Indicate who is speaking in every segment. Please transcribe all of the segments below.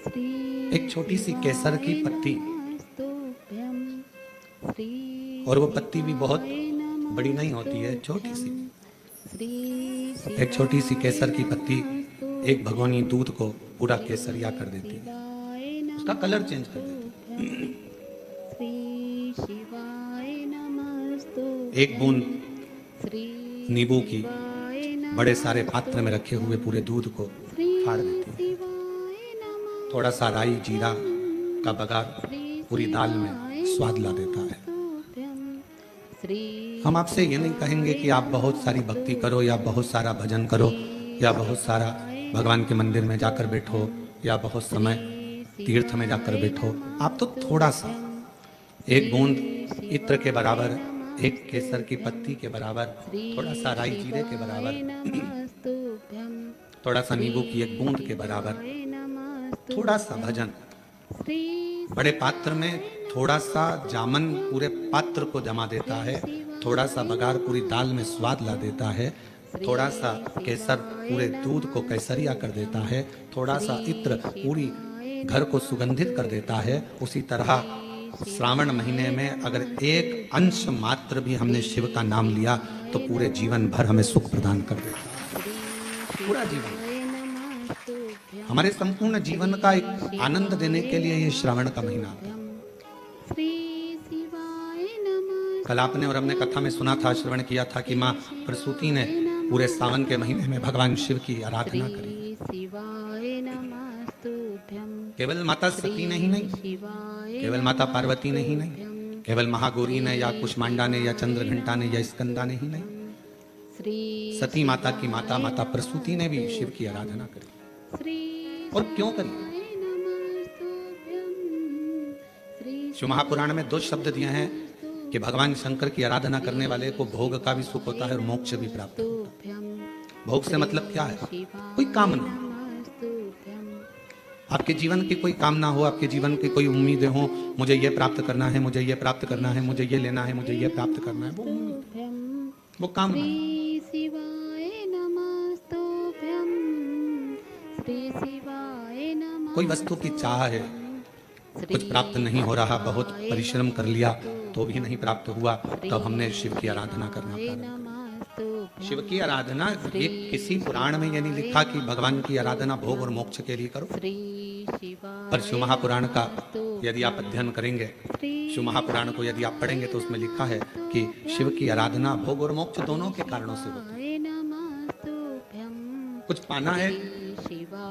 Speaker 1: एक छोटी सी केसर की पत्ती, और वो पत्ती भी बहुत बड़ी नहीं होती है, छोटी सी। एक छोटी सी केसर की पत्ती एक भगोनी दूध को पूरा केसरिया कर देती है, उसका कलर चेंज कर देती है। एक बूंद नींबू की बड़े सारे पात्र में रखे हुए पूरे दूध को फाड़ देती है। थोड़ा सा राई जीरा का बघार पूरी दाल में स्वाद ला देता है। हम आपसे ये नहीं कहेंगे कि आप बहुत सारी भक्ति करो या बहुत सारा भजन करो या बहुत सारा भगवान के मंदिर में जाकर बैठो या बहुत समय तीर्थ में जाकर बैठो। आप तो थोड़ा सा, एक बूंद इत्र के बराबर, एक केसर की पत्ती के बराबर, थोड़ा सा राई जीरे के बराबर, थोड़ा सा नींबू की एक बूंद के बराबर, थोड़ा सा भजन, बड़े पात्र में थोड़ा सा जामन पूरे पात्र को जमा देता है, थोड़ा सा बघार पूरी दाल में स्वाद ला देता है, थोड़ा सा केसर पूरे दूध को केसरिया कर देता है, थोड़ा सा इत्र पूरी घर को सुगंधित कर देता है। उसी तरह श्रावण महीने में अगर एक अंश मात्र भी हमने शिव का नाम लिया तो पूरे जीवन भर हमें सुख प्रदान कर देता है। पूरा जीवन, हमारे संपूर्ण जीवन का एक आनंद देने के लिए ये श्रावण का महीना आता है। कल आपने और हमने कथा में सुना था, श्रवण किया था कि माँ प्रसूति ने पूरे सावन के महीने में भगवान शिव की आराधना करी। केवल माता सती ने ही नहीं, केवल माता पार्वती ने ही नहीं, केवल महागौरी ने या कुष्मांडा ने या चंद्रघंटा ने या स्कंदा ने ही नहीं, सती माता की माता माता प्रसूति ने भी शिव की आराधना करी। और क्यों करी? शिव महापुराण में 2 शब्द दिए हैं कि भगवान शंकर की आराधना करने वाले को भोग का भी सुख होता है और मोक्ष भी प्राप्त होता है। भोग से मतलब क्या है? कोई कामना, आपके जीवन की कोई कामना हो, आपके जीवन की कोई उम्मीदें हो, मुझे ये प्राप्त करना है, मुझे ये प्राप्त करना है, मुझे ये लेना है, मुझे ये प्राप्त करना है, वो उम्मीद, वो कामना। कोई वस्तु की चाह है, कुछ प्राप्त नहीं हो रहा, बहुत परिश्रम कर लिया तो भी नहीं प्राप्त हुआ, तब हमने शिव की आराधना करना पड़ा। शिव की आराधना, ये किसी पुराण में ये नहीं लिखा कि भगवान की आराधना भोग और मोक्ष के लिए करो, पर शिव महापुराण का यदि आप अध्ययन करेंगे, शिव महापुराण को यदि आप पढ़ेंगे तो उसमें लिखा है कि शिव की आराधना भोग और मोक्ष दोनों के कारणों से होती है। कुछ पाना है,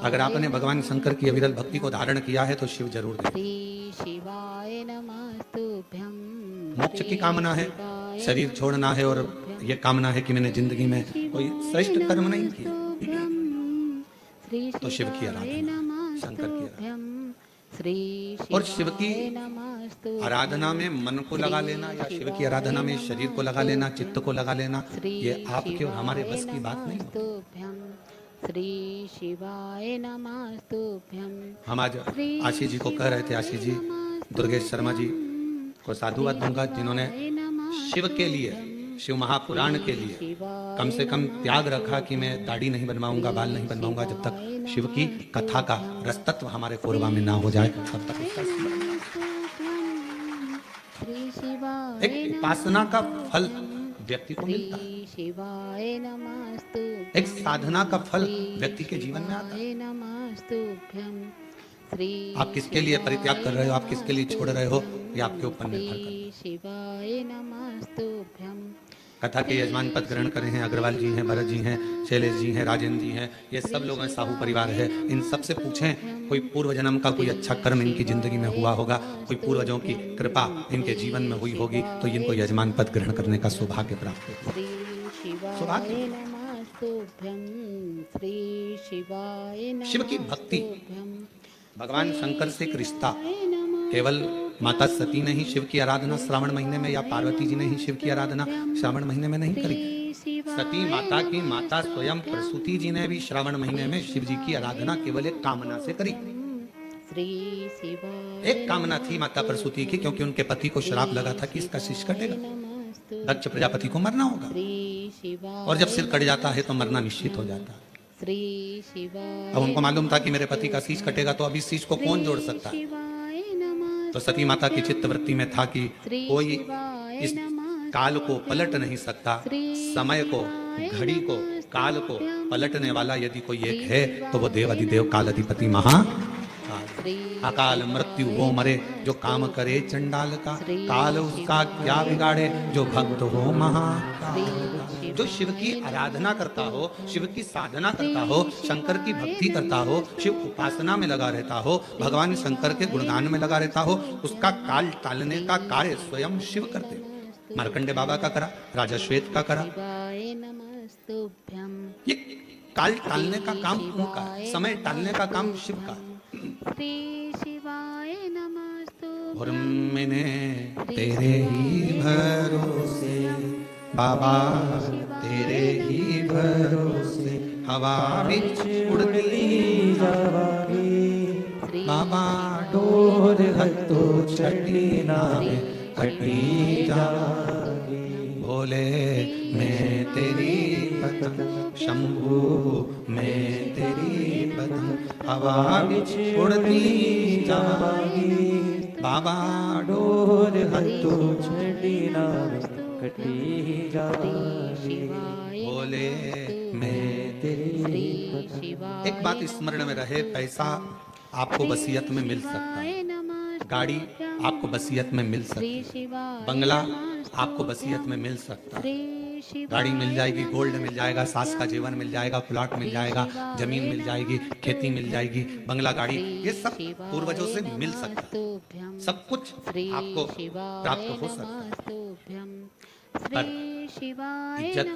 Speaker 1: अगर आपने भगवान शंकर की अविरल भक्ति को धारण किया है तो शिव जरूर देगा। मोक्ष की कामना है, शरीर छोड़ना है और ये कामना है कि मैंने जिंदगी में कोई श्रेष्ठ कर्म नहीं किया, तो शिव की आराधना, शंकर की आराधना। और शिव की आराधना में मन को लगा लेना या शिव की आराधना में शरीर को लगा लेना, चित्त को लगा लेना, ये आपके और हमारे बस की बात नहीं होती। श्री शिवाय नमस्तुभ्यं। हम आज आशीष जी को कह रहे थे, आशीष जी दुर्गेश शर्मा जी को साधुवाद दूंगा, जिन्होंने शिव के लिए, शिव महापुराण के लिए कम से कम त्याग रखा कि मैं दाढ़ी नहीं बनवाऊंगा, बाल नहीं बनवाऊंगा जब तक शिव की कथा का रसतत्व हमारे कोरबा में ना हो जाए, तब तक उसका एक उपासना का फल व्यक्ति को मिलता है, एक साधना का फल व्यक्ति के जीवन में आता है। आप किसके लिए परित्याग कर रहे हो, आप किसके लिए छोड़ रहे हो, ये आपके ऊपर निर्भर करता है। कथा के यजमान पद ग्रहण करे हैं अग्रवाल जी हैं, भरत जी हैं, शैलेश जी हैं, राजेंद्र जी हैं, ये सब लोग हैं, साहू परिवार है। इन सब से पूछें कोई पूर्व जन्म का कोई अच्छा कर्म इनकी जिंदगी में हुआ होगा, कोई पूर्वजों की कृपा इनके जीवन में हुई होगी, तो इनको यजमान पद ग्रहण करने का सौभाग्य प्राप्त होगा। सौभाग्य। शिव की भक्ति, भगवान शंकर से एक रिश्ता, केवल माता सती ने ही शिव की आराधना श्रावण महीने में या पार्वती जी ने ही शिव की आराधना श्रावण महीने में नहीं करी। सती माता की माता स्वयं प्रसूति जी ने भी श्रावण महीने में शिव जी की आराधना केवल एक कामना से करी। एक कामना थी माता प्रसूति की, क्योंकि उनके पति को श्राप लगा था कि इसका शीश कटेगा, दक्ष प्रजापति को मरना होगा, और जब सिर कट जाता है तो मरना निश्चित हो जाता है।
Speaker 2: श्री शिवाय।
Speaker 1: अब उनको मालूम था कि मेरे पति का शीश कटेगा तो अब इस शीश को कौन जोड़ सकता है। तो सती माता की चित्तवृत्ति में था कि कोई इस काल को पलट नहीं सकता, समय को, घड़ी को, काल को पलटने वाला यदि कोई एक है तो वो देवाधिदेव काल अधिपति महाकाल। अकाल मृत्यु वो मरे जो काम करे चंडाल का, काल उसका क्या बिगाड़े जो भक्त हो महाकाल। जो शिव की आराधना करता हो, शिव की साधना करता हो, शंकर की भक्ति करता हो, शिव उपासना में लगा रहता हो, भगवान शंकर के गुणगान में लगा रहता हो, उसका काल टालने का कार्य स्वयं शिव करते। मार्कंडे बाबा का करा, राजा श्वेत का करा। ये काल टालने का काम उनका है, समय टालने का काम शिव का है। और मैंने तेरे ही भरोसे बाबा, तेरे ही भरोसे हवा बिच उड़ती जावागी बाबा, डोर हतो छठी नावे कटी जागी। भोले मैं तेरी पतंग, शंभू मैं तेरी पतंग, हवा बिच उड़ती जागी बाबा, डोर हतो छठी नावे कटी जागी। भोले मैं तेरी पतंग। एक बात स्मरण में रहे, पैसा आपको वसीयत में मिल सकता है, गाड़ी आपको वसीयत में मिल सकती है, बंगला आपको वसीयत में मिल सकता है, गाड़ी मिल जाएगी, गोल्ड मिल जाएगा, सास का जीवन मिल जाएगा, प्लॉट मिल जाएगा, जमीन मिल जाएगी, खेती मिल जाएगी, बंगला, गाड़ी, ये सब पूर्वजों से मिल सकता है, सब कुछ आपको प्राप्त हो सकता है, पर इज्जत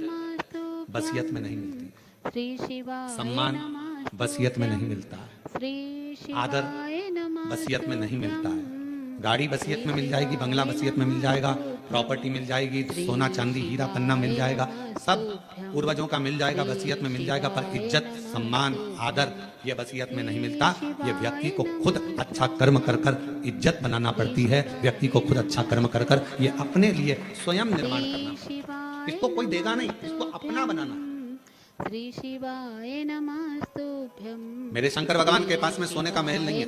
Speaker 1: वसीयत में नहीं मिलती, सम्मान वसीयत में नहीं मिलता है, आदर वसीयत में नहीं मिलता है। गाड़ी वसीयत में मिल जाएगी, बंगला वसीयत में मिल जाएगा, प्रॉपर्टी मिल जाएगी, सोना चांदी हीरा पन्ना मिल जाएगा, सब पूर्वजों का मिल जाएगा, वसीयत में मिल जाएगा, पर इज्जत सम्मान आदर ये वसीयत में नहीं मिलता। ये व्यक्ति को खुद अच्छा कर्म कर कर इज्जत बनाना पड़ती है, व्यक्ति को खुद अच्छा कर्म कर कर ये अपने लिए स्वयं निर्माण करना पड़ता है। इसको कोई देगा नहीं, इसको अपना बनाना।
Speaker 2: श्री शिवाय नमस्तुभ्यं।
Speaker 1: मेरे शंकर भगवान के पास में सोने का महल नहीं है,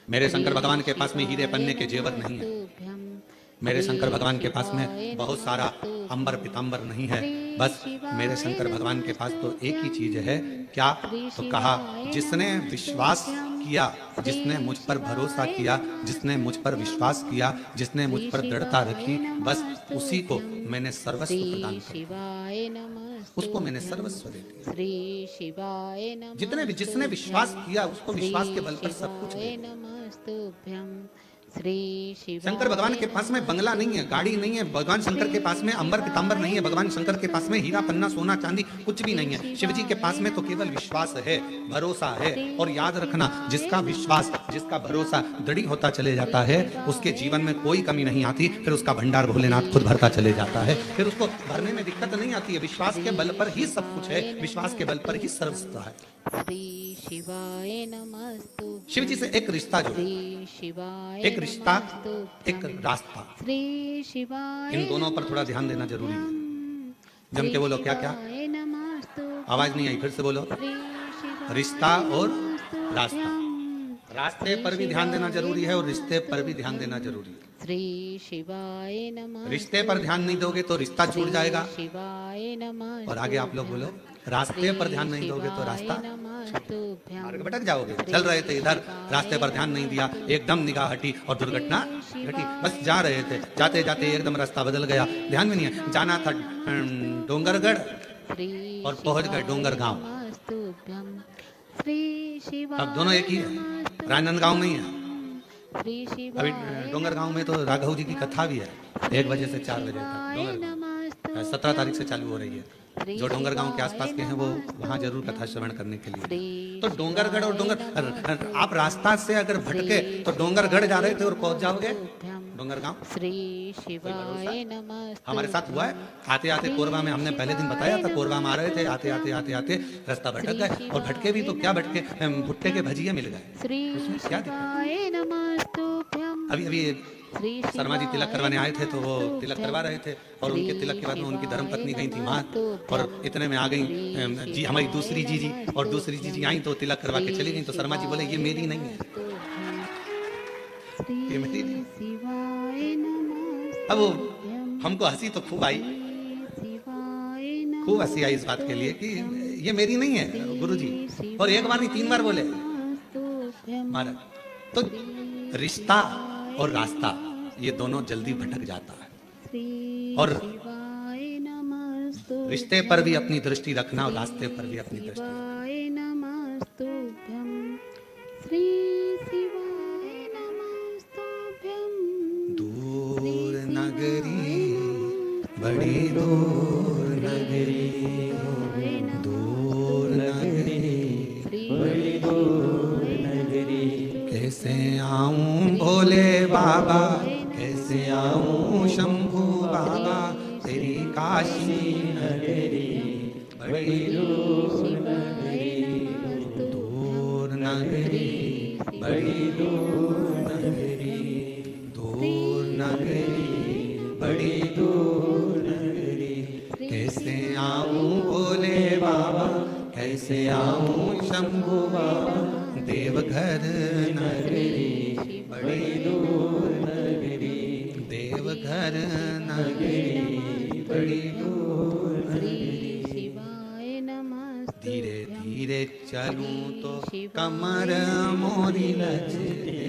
Speaker 1: मेरे शंकर भगवान के पास में हीरे पन्ने के जेवर नहीं है, मेरे शंकर भगवान के पास में बहुत सारा अंबर पीतांबर नहीं है, बस मेरे शंकर भगवान के पास तो एक ही चीज है, क्या? तो कहा जिसने विश्वास किया, जिसने मुझ पर भरोसा किया, जिसने मुझ पर विश्वास किया, जिसने मुझ पर दृढ़ता रखी, बस उसी को मैंने सर्वस्व प्रदान किया, उसको मैंने सर्वस्व दे दिया। जिसने विश्वास किया उसको विश्वास के बल पर सब कुछ दे दिया। शंकर भगवान के पास में बंगला नहीं है, गाड़ी नहीं है, भगवान शंकर के पास में अंबर पीतांबर नहीं है, भगवान शंकर के पास में हीरा पन्ना सोना चांदी कुछ भी नहीं है। शिव जी के पास में तो केवल विश्वास है, भरोसा है। और याद रखना, जिसका विश्वास जिसका भरोसा दृढ़ होता चले जाता है, उसके जीवन में कोई कमी नहीं आती, फिर उसका भंडार भोलेनाथ खुद भरता चले जाता है, फिर उसको भरने में दिक्कत नहीं आती है। विश्वास के बल पर ही सब कुछ है, विश्वास के बल पर ही सर्वस्व है।
Speaker 2: शिवाय नमस्तु।
Speaker 1: शिव जी से एक रिश्ता जो, एक रिश्ता एक रास्ता, इन दोनों पर थोड़ा ध्यान देना जरूरी है। जम के बोलो, क्या क्या? आवाज नहीं आई, फिर से बोलो। रिश्ता और रास्ता, रास्ते पर भी ध्यान देना जरूरी है और रिश्ते पर भी ध्यान देना जरूरी है। रिश्ते पर ध्यान नहीं दोगे तो रिश्ता छूट जाएगा, और आगे आप लोग बोलो, रास्ते पर ध्यान नहीं दोगे तो रास्ता मार्ग भटक जाओगे। चल रहे थे इधर, रास्ते पर ध्यान नहीं दिया, एकदम निगाह हटी और दुर्घटना घटी। बस जा रहे थे, जाते जाते एकदम रास्ता बदल गया, ध्यान में नहीं है। जाना था डोंगरगढ़ और पहुंच गए डोंगर गांव। अब दोनों एक ही है, राजनांदगांव नहीं है। अभी डोंगर गांव में तो राघव जी की कथा भी है, 1 बजे से 4 बजे तक। 17 तारीख से चालू हो रही है। जो डोंगर गांव के आसपास के हैं वो वहाँ जरूर कथा श्रवण करने के लिए। तो डोंगरगढ़ और डोंगर, आप रास्ता से अगर भटके तो डोंगरगढ़ जा रहे थे और पहुंच जाओगे डोंगर गांव। हमारे साथ हुआ है, आते आते कोरबा में, हमने पहले दिन बताया था, कोरबा में आ रहे थे, आते आते आते आते रास्ता भटक गए। और भटके भी तो क्या भटके, भुट्टे के भजिए मिल गए, उसमें क्या दिक्कत? अभी अभी
Speaker 2: श्री
Speaker 1: शर्मा जी तिलक करवाने आए थे, तो वो तिलक करवा रहे थे और उनके तिलक के बाद में उनकी धर्मपत्नी गई थी वहाँ, और इतने में आ गई जी हमारी दूसरी जीजी, और दूसरी जीजी आई तो तिलक करवा के चली गई। तो शर्मा जी बोले ये मेरी नहीं है, ये मेरी नहीं। अब हमको हंसी तो खूब आई, खूब हंसी आई इस बात के लिए कि ये मेरी नहीं है गुरुजी। और एक बार नहीं 3 बार बोले महाराज। तो रिश्ता और रास्ता ये दोनों जल्दी भटक जाता है, और रिश्ते पर भी अपनी दृष्टि रखना और रास्ते पर भी अपनी दृष्टि रखना। दूर नगरी बड़ी दूर नगरी, दूर नगरी बड़ी दूर नगरी, कैसे आऊं भोले बाबा, कैसे आऊं शंभू बाबा, तेरी काशी नगरी बड़ी दूर नगरी, दूर नगरी बड़ी दूर नगरी, दूर नगरी बड़ी दूर नगरी, कैसे आऊं भोले बाबा, कैसे आऊं शंभू बाबा, देवघर नगरी बड़ी दूर नगरी, देवघर नगरी बड़ी दूर नगरी। धीरे धीरे चलूं तो कमर मोरी लचके,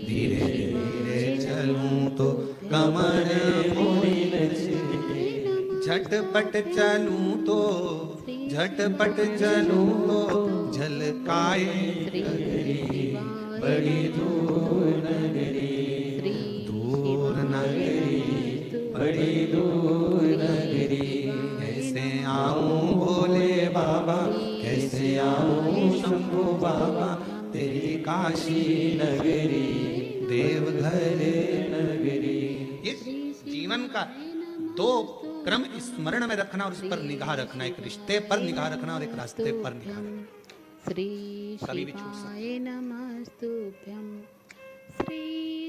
Speaker 1: धीरे धीरे चलूं तो कमर मोरी लचके, झटपट चलूं तो झटपट चलूं तो झलकाए नगरी बड़ी दूर नगरी, दूर नगरी बड़ी दूर नगरी, कैसे आऊं भोले बाबा, कैसे आऊं शंभू बाबा, तेरी काशी नगरी देवघर नगरी। ये जीवन का 2 क्रम स्मरण में रखना और उस पर निगाह रखना, एक रिश्ते पर निगाह रखना और एक रास्ते पर निगाह रखना। कभी भी छूट सकता।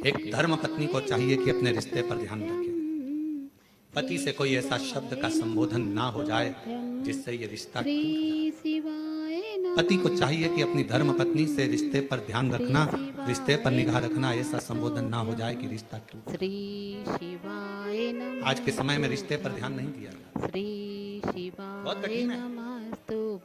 Speaker 1: एक धर्म पत्नी को चाहिए कि अपने रिश्ते पर ध्यान रखे, पति से कोई ऐसा शब्द का संबोधन ना हो जाए जिससे ये रिश्ता टूट जाए। पति को चाहिए कि अपनी धर्म पत्नी से रिश्ते पर ध्यान रखना, रिश्ते पर निगाह रखना, ऐसा संबोधन ना हो जाए कि रिश्ता टूट। आज के समय में रिश्ते पर ध्यान नहीं दिया जाता, बहुत कठिन है।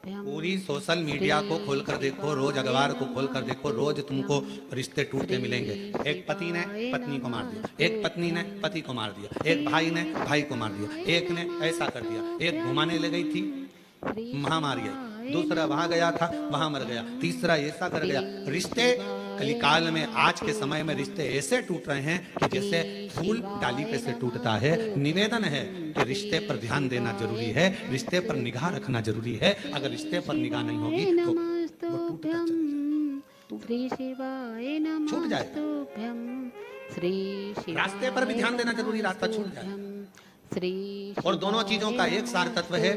Speaker 1: पूरी सोशल मीडिया को खोलकर देखो, रोज अखबार को खोलकर देखो, रोज तुमको रिश्ते टूटते मिलेंगे। एक पति ने पत्नी को मार दिया, एक पत्नी ने पति को मार दिया, एक भाई ने भाई को मार दिया, एक ने ऐसा कर दिया, एक घुमाने ले गई थी वहां मार गई, दूसरा वहां गया था वहां मर गया, तीसरा ऐसा कर गया। रिश्ते कलिकाल में आज के समय में रिश्ते ऐसे टूट रहे हैं कि जैसे फूल डाली पे से टूटता है। निवेदन है कि रिश्ते पर ध्यान देना जरूरी है, रिश्ते पर निगाह रखना जरूरी है। अगर रिश्ते पर निगाह नहीं होगी तो वो छूट जाए। रास्ते पर भी ध्यान देना जरूरी, रास्ता छूट जाए। और दोनों चीजों का एक सार तत्व है।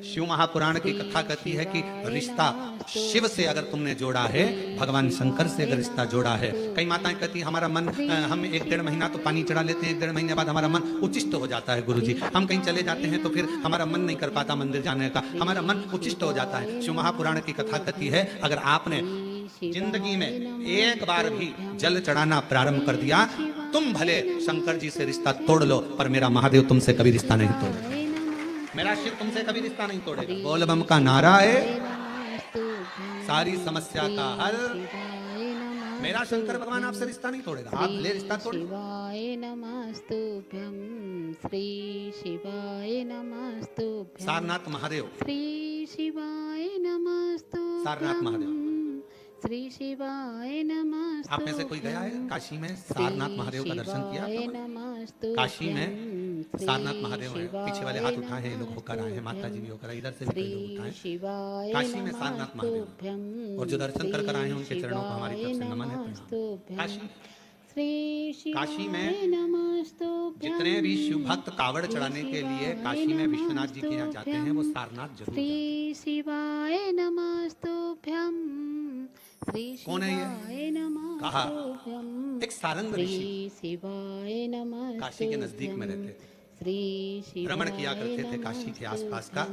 Speaker 1: शिव महापुराण की कथा कहती है कि रिश्ता शिव से अगर तुमने जोड़ा है, भगवान शंकर से अगर रिश्ता जोड़ा है। कई माताएं कहती हमारा मन, हम 1-1.5 महीना तो पानी चढ़ा लेते हैं, 1-1.5 महीने बाद हमारा मन उच्चिष्ट हो जाता है गुरुजी। हम कहीं चले जाते हैं तो फिर हमारा मन नहीं कर पाता मंदिर जाने का, हमारा मन उच्चिष्ट हो जाता है। शिव महापुराण की कथा कहती है अगर आपने जिंदगी में एक बार भी जल चढ़ाना प्रारंभ कर दिया, तुम भले शंकर जी से रिश्ता तोड़ लो पर मेरा महादेव तुमसे कभी रिश्ता नहीं तोड़ेगा, मेरा शिव तुमसे कभी रिश्ता नहीं तोड़ेगा। बोल बम का नारा है सारी समस्या का हल, मेरा शंकर भगवान आपसे रिश्ता नहीं तोड़ेगा, आप भले रिश्ता तोड़।
Speaker 2: शिवाय नमस्तुभ्यं, श्री शिवाय नमस्तुभ्यं,
Speaker 1: सारनाथ महादेव,
Speaker 2: श्री शिवाय नमस्तुभ्यं,
Speaker 1: सारनाथ महादेव,
Speaker 2: श्री शिवाय नमस्तुभ्यं।
Speaker 1: आप में से कोई गया है काशी में सारनाथ महादेव का दर्शन किया? काशी में सारनाथ महादेव है, पीछे वाले हाथ उठाए हैं लोग होकर आए हैं, माता जी भी होकर, इधर से भी कई लोग उठाए। काशी में सारनाथ महादेव, और जो दर्शन कर कर आए हैं उनके चरणों को हमारी तरफ से नमन है, प्रणाम। काशी में जितने भी शिव भक्त कावड़ चढ़ाने के लिए काशी में विश्वनाथ जी के यहाँ जाते हैं वो सारनाथ जरूर जाते हैं।
Speaker 2: शिवाय नमस्तुभ्यं,
Speaker 1: कौन है ये? कहा,
Speaker 2: नमस्तुभ्यं
Speaker 1: एक सारंग ऋषि
Speaker 2: श्री शिवाय नमस्तुभ्यं
Speaker 1: काशी के नजदीक में रहते थे,
Speaker 2: श्री शिवाय
Speaker 1: भ्रमण किया करते थे काशी के आसपास का,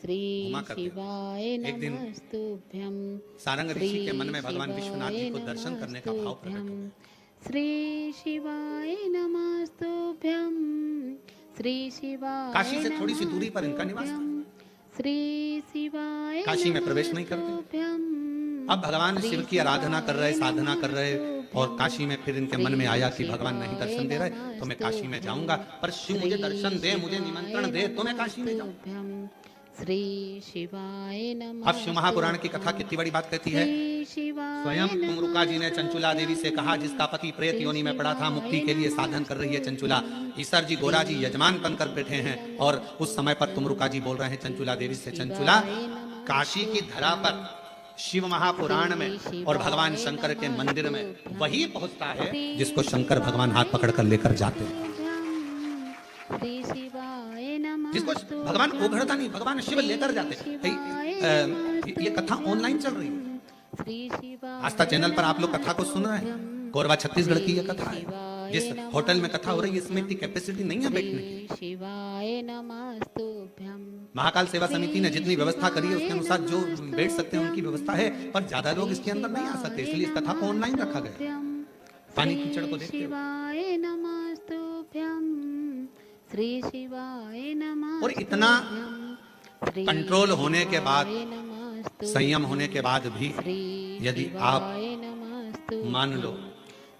Speaker 2: श्री
Speaker 1: घुमा करते थे।
Speaker 2: शिवाय
Speaker 1: एक दिन
Speaker 2: नमस्तुभ्यं
Speaker 1: सारंग ऋषि के मन में भगवान विश्वनाथ जी को दर्शन करने का भाव प्रकट हुआ।
Speaker 2: श्री शिवाय नमस्तुभ्यं श्री शिवाय
Speaker 1: काशी से थोड़ी सी दूरी पर इनका निवास था।
Speaker 2: श्री शिवाय
Speaker 1: काशी में प्रवेश नहीं करते।
Speaker 2: नमस्तुभ्यं
Speaker 1: अब भगवान शिव की आराधना कर रहे, साधना कर रहे, और काशी में फिर इनके मन में आया कि भगवान नहीं दर्शन दे रहे तो मैं काशी में जाऊंगा, पर शिव मुझे दर्शन दे, मुझे निमंत्रण दे तो मैं काशी में जाऊं।
Speaker 2: श्री शिवाय नमः।
Speaker 1: अब शिव महापुराण की कथा कितनी बड़ी बात कहती है। स्वयं तुमरुका जी ने चंचुला देवी से कहा, जिसका पति प्रेत योनि में पड़ा था, मुक्ति के लिए साधन कर रही है चंचुला। ईसर जी गोरा जी यजमान बनकर बैठे हैं, और उस समय पर तुमरुका जी बोल रहे हैं चंचुला देवी से, चंचुला काशी की धरा पर शिव महापुराण में और भगवान शंकर के मंदिर में वही पहुंचता है जिसको शंकर भगवान हाथ पकड़कर लेकर जाते हैं, जिसको भगवान उघड़ता नहीं, भगवान शिव लेकर जाते। ये कथा ऑनलाइन चल रही है, आस्था चैनल पर आप लोग कथा को सुन रहे हैं। कोरबा छत्तीसगढ़ की ये कथा है। जिस होटल में कथा हो रही है इसमें इतनी कैपेसिटी नहीं है बैठने की। महाकाल सेवा समिति ने जितनी व्यवस्था करी है उसके अनुसार जो बैठ सकते हैं उनकी व्यवस्था है, पर ज्यादा लोग इसके अंदर नहीं आ सकते, इसलिए इस कथा को ऑनलाइन रखा गया, पानी कीचड़ को देखते हुए। और इतना कंट्रोल होने के बाद, संयम होने के बाद भी यदि आप मान लो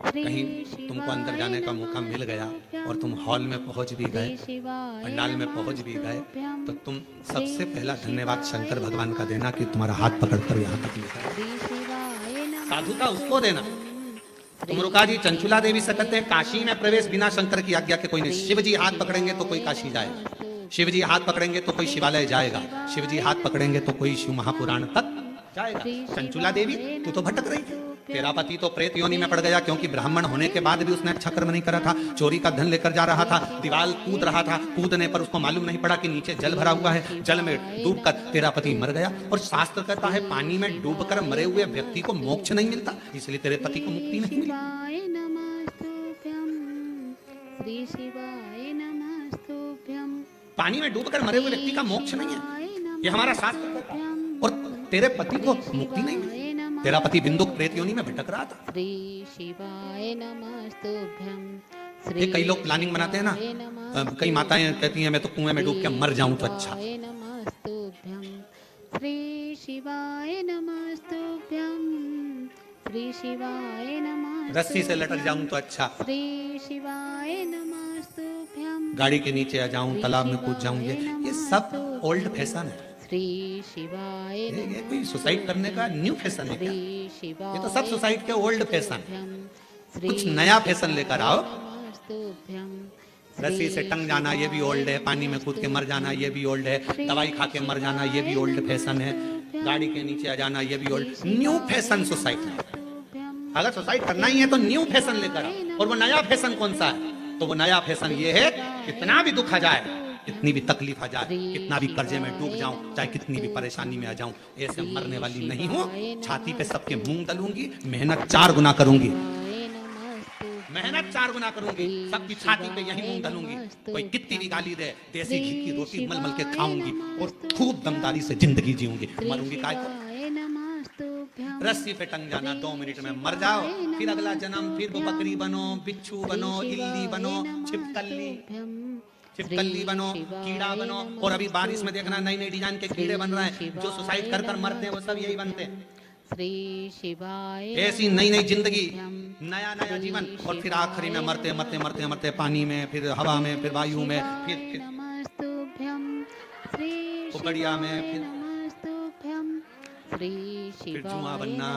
Speaker 1: कहीं तुमको अंदर जाने का मौका मिल गया और तुम हॉल में पहुंच भी गए, पंडाल में पहुंच भी गए, तो तुम सबसे पहला धन्यवाद शंकर भगवान का देना कि तुम्हारा हाथ पकड़कर यहाँ तक लेकर। साधुता उसको देना। तुमरुका जी चंचुला देवी से कहते हैं, काशी में प्रवेश बिना शंकर की आज्ञा के कोई नहीं। शिव जी हाथ पकड़ेंगे तो कोई काशी जाएगा, शिव जी हाथ पकड़ेंगे तो कोई शिवालय जाएगा, शिव जी हाथ पकड़ेंगे तो कोई शिव महापुराण तक जाएगा। चंचुला देवी तू तो भटक रही थी, तेरा पति तो प्रेत योनि में पड़ गया, क्योंकि ब्राह्मण होने के बाद भी उसने अच्छा कर्म नहीं करा था, चोरी का धन लेकर जा रहा था, दीवार कूद रहा था, कूदने पर उसको मालूम नहीं पड़ा कि नीचे जल भरा हुआ है, जल में डूबकर तेरा पति मर गया। और शास्त्र कहता है पानी में डूबकर मरे हुए व्यक्ति को मोक्ष नहीं मिलता, इसलिए तेरे पति को मुक्ति नहीं मिली। पानी में डूबकर मरे हुए व्यक्ति का मोक्ष नहीं है, ये हमारा शास्त्र कहता है। और तेरे पति को मुक्ति नहीं मिली, तेरा पति बिंदु प्रेत योनि में भटक रहा था। ये कई लोग प्लानिंग बनाते हैं ना, कई माताएं कहती हैं मैं तो कुएं में डूब के मर जाऊं तो अच्छा। रस्सी से लटक जाऊं तो अच्छा, गाड़ी के नीचे आ जाऊं, तालाब में कूद जाऊं, ये सब ओल्ड फैशन है। ये कोई सुसाइड करने का न्यू फैशन है क्या? ये तो सब सुसाइड के ओल्ड फैशन है। कुछ नया फैशन लेकर आओ। रस्सी से टंग जाना ये भी ओल्ड है, पानी में कूद के मर जाना ये भी ओल्ड है, दवाई खा के मर जाना ये भी ओल्ड फैशन है, गाड़ी के नीचे आ जाना ये भी ओल्ड। न्यू फैशन सुसाइड है। अगर सुसाइड करना ही है तो न्यू फैशन लेकर आओ। और वो नया फैशन कौन सा है? तो वो नया फैशन ये है, कितना भी दुख आ जाए, कितनी भी तकलीफ आ जाए, कितना भी कर्जे में डूब जाऊं, चाहे कितनी भी परेशानी में आ जाऊं, ऐसे मरने वाली नहीं हूं। छाती पे सबके मूंग दलूंगी, मेहनत 4 गुना करूंगी, मेहनत 4 गुना करूंगी, सबकी छाती पे यही मूंग दलूंगी। कोई कितनी भी गाली दे, देसी घी की रोटी मल मल के खाऊंगी और खूब दमदारी से जिंदगी जीऊंगी। मरूंगी काय को? रस्सी पे टंग जाना, 2 मिनट में मर जाओ, फिर अगला जन्म, फिर वो बकरी बनो, बिच्छू बनो, इल्ली बनो, छिपकली बनो, कीड़ा बनो। और अभी बारिश में देखना नई नई डिजाइन के कीड़े बन रहे हैं, जो सुसाइड कर कर मरते हैं वो सब यही बनते हैं। ऐसी नई नई जिंदगी, नया नया जीवन, और फिर आखिरी में मरते मरते मरते मरते पानी में, फिर हवा में, फिर वायु में, फिर उकड़िया में, फिर जुआ बनना,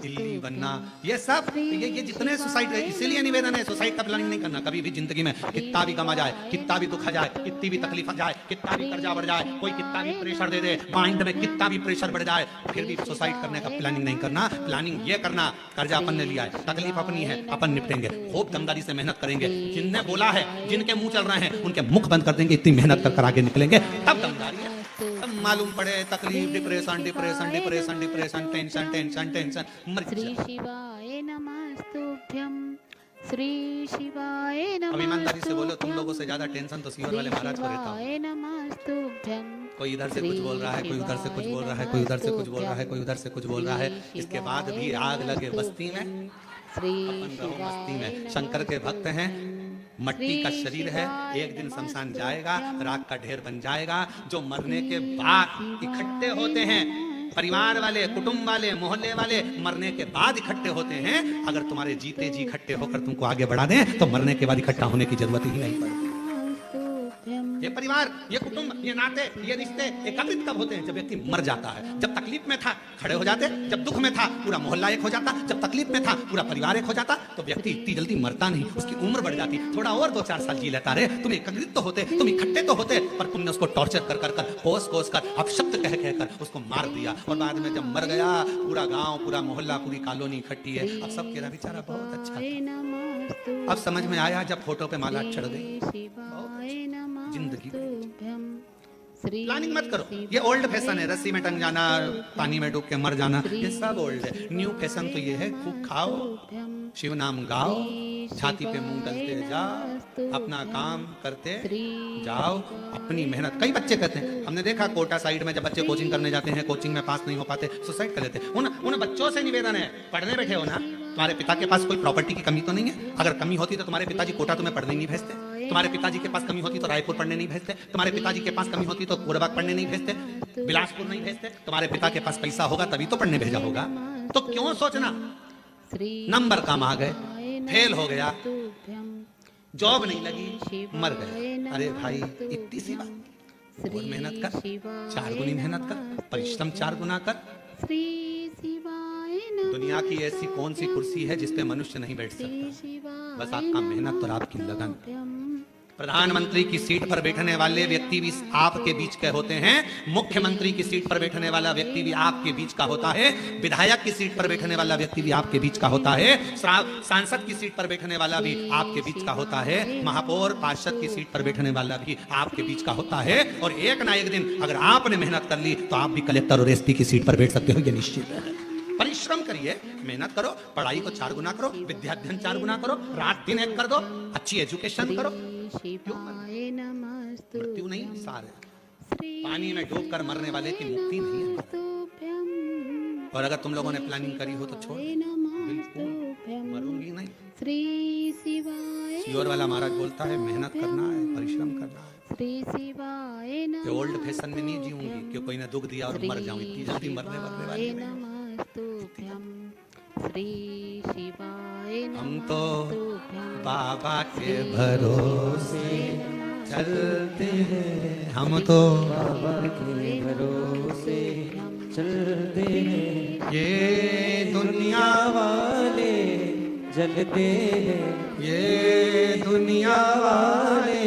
Speaker 1: इल्ली बनना, ये सब ये जितने सुसाइड है। इसीलिए निवेदन है सुसाइड का प्लानिंग नहीं करना कभी भी जिंदगी में। कितना भी गम आ जाए, कितना भी दुख आ जाए, कितनी भी तकलीफ आ जाए, कितना भी कर्जा बढ़ जाए, कोई कितना भी प्रेशर दे दे, माइंड में कितना भी प्रेशर बढ़ जाए, फिर भी सुसाइड करने का प्लानिंग नहीं करना। प्लानिंग ये करना, कर्जा अपन ने लिया है, तकलीफ अपनी है, अपन निपटेंगे, खूब दमदारी से मेहनत करेंगे। जिनने बोला है, जिनके मुंह चल रहे हैं, उनके मुख बंद कर देंगे, इतनी मेहनत कर आगे निकलेंगे, तब दमदारी है। तब मालूम पड़े तकलीफ, depression depression depression depression, tension tension tension, मर जाए।
Speaker 2: नमस्तुभ्यं श्री शिवाय नमः।
Speaker 1: अब ईमानदारी से बोलो, तुम लोगों से ज्यादा टेंशन तो सीवर वाले महाराज को रहता हो।
Speaker 2: नमस्तुभ्यं।
Speaker 1: कोई इधर से कुछ बोल रहा है, कोई उधर से कुछ बोल रहा है, कोई उधर से कुछ बोल रहा है, कोई उधर से कुछ बोल रहा है। इसके बाद भी आग लगे बस्ती में, अपन रहो मस्ती में। शंकर के भक्त हैं, मट्टी का शरीर है, एक दिन शमशान जाएगा, राख का ढेर बन जाएगा। जो मरने के बाद इकट्ठे होते हैं, परिवार वाले, कुटुंब वाले, मोहल्ले वाले मरने के बाद इकट्ठे होते हैं। अगर तुम्हारे जीते जी इकट्ठे होकर तुमको आगे बढ़ा दें तो मरने के बाद इकट्ठा होने की जरूरत ही नहीं पड़ती। ये परिवार, ये कुटुंब, ये नाते, ये रिश्ते एकत्रित कब होते हैं? जब व्यक्ति मर जाता है। जब तकलीफ में था खड़े हो जाते, जब दुख में था पूरा मोहल्ला एक हो जाता, जब तकलीफ में था पूरा परिवार एक हो जाता। तो व्यक्ति इतनी जल्दी मरता नहीं, उसकी उम्र बढ़ जाती। थोड़ा और 2-4 साल जी लेता रहे। तुम एकत्रित तो होते, तुम इकट्ठे तो होते, पर तुमने उसको टॉर्चर कर कर कर, कोस कोस कर, अपशब्द कह कह कर उसको मार दिया। और बाद में जब मर गया, पूरा गांव, पूरा मोहल्ला, पूरी कॉलोनी इकट्ठी है। अब सब कह रहा बेचारा बहुत अच्छा था। अब समझ में आया जब फोटो पे माला चढ़ गई। जिंदगी प्लानिंग मत करो, ये ओल्ड फैशन है। रस्सी में टंग जाना, पानी में डूब के मर जाना, ये सब ओल्ड है। न्यू फैशन तो ये है, खूब खाओ, शिव नाम गाओ, छाती पे मुंह डालते जाओ, अपना काम करते जाओ, अपनी मेहनत। कई बच्चे कहते हैं, हमने देखा कोटा साइड में जब बच्चे कोचिंग करने जाते हैं, कोचिंग में पास नहीं हो पाते, सुसाइड कर लेते हैं। उन बच्चों से निवेदन है, पढ़ने बैठे हो ना, तुम्हारे पिता के पास कोई प्रॉपर्टी की कमी तो नहीं है? अगर कमी होती तो तुम्हारे पिताजी कोटा तुम्हें पढ़ने नहीं भेजते। तुम्हारे पिताजी के पास कमी होती तो रायपुर पढ़ने नहीं भेजते। तुम्हारे पिताजी के पास कमी होती तो कोरबा पढ़ने नहीं भेजते, बिलासपुर नहीं भेजते। तुम्हारे पिता के पास पैसा होगा तभी तो पढ़ने भेजा होगा। तो क्यों सोचना नंबर कम आ गए, फेल हो गया, जॉब नहीं लगी, मर गया। अरे भाई इतनी सी बात, और मेहनत कर, 4 गुनी मेहनत कर, परिश्रम 4 गुना कर। दुनिया की ऐसी कौन सी कुर्सी है जिस पे मनुष्य नहीं बैठ सकता? बस आपका मेहनत और आपकी लगन। प्रधानमंत्री की सीट पर बैठने वाले व्यक्ति भी आपके बीच के होते हैं। मुख्यमंत्री की सीट पर बैठने वाला व्यक्ति भी आपके बीच का होता है। विधायक की सीट पर बैठने वाला व्यक्ति भी आपके बीच का होता है। सांसद की सीट पर बैठने वाला भी आपके बीच का होता है। महापौर, पार्षद की सीट पर बैठने वाला भी आपके बीच का होता है। और एक ना एक दिन अगर आपने मेहनत कर ली तो आप भी कलेक्टर और एसपी की सीट पर बैठ सकते हो, ये निश्चित है। परिश्रम करिए, मेहनत करो, पढ़ाई को 4 गुना करो, विद्याध्ययन 4 गुना करो, रात दिन एक कर दो, अच्छी एजुकेशन करो। मृत्यु नहीं सार है। पानी में डूबकर मरने वाले की मुक्ति नहीं है। और अगर तुम लोगों ने प्लानिंग करी हो तो छोड़, बिल्कुल मरूंगी नहीं। सीहोर वाला महाराज बोलता है मेहनत करना है, परिश्रम करना है। ये ओल्ड फैशन में नहीं जीऊंगी कि कोई ने दुख दिया और मर जाऊं। इतनी जल्दी मरने वाली हम तो बाबा के भरोसे चलते हैं, हम तो बाबा के भरोसे चलते हैं। ये दुनिया वाले जलते हैं, ये दुनिया वाले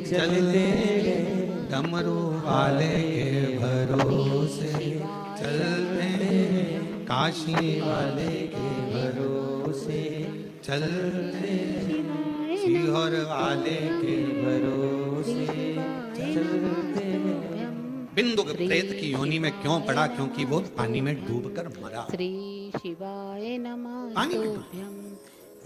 Speaker 1: जलते हैं, डमरू वाले के भरोसे चलते हैं, काशी वाले के भरोसे चलते हैं, सीहोर वाले के भरोसे चलते हैं। बिंदु प्रेत की योनि में क्यों पड़ा? क्योंकि वो पानी में डूबकर मरा।
Speaker 2: श्री शिवाय नमस्तुभ्यं,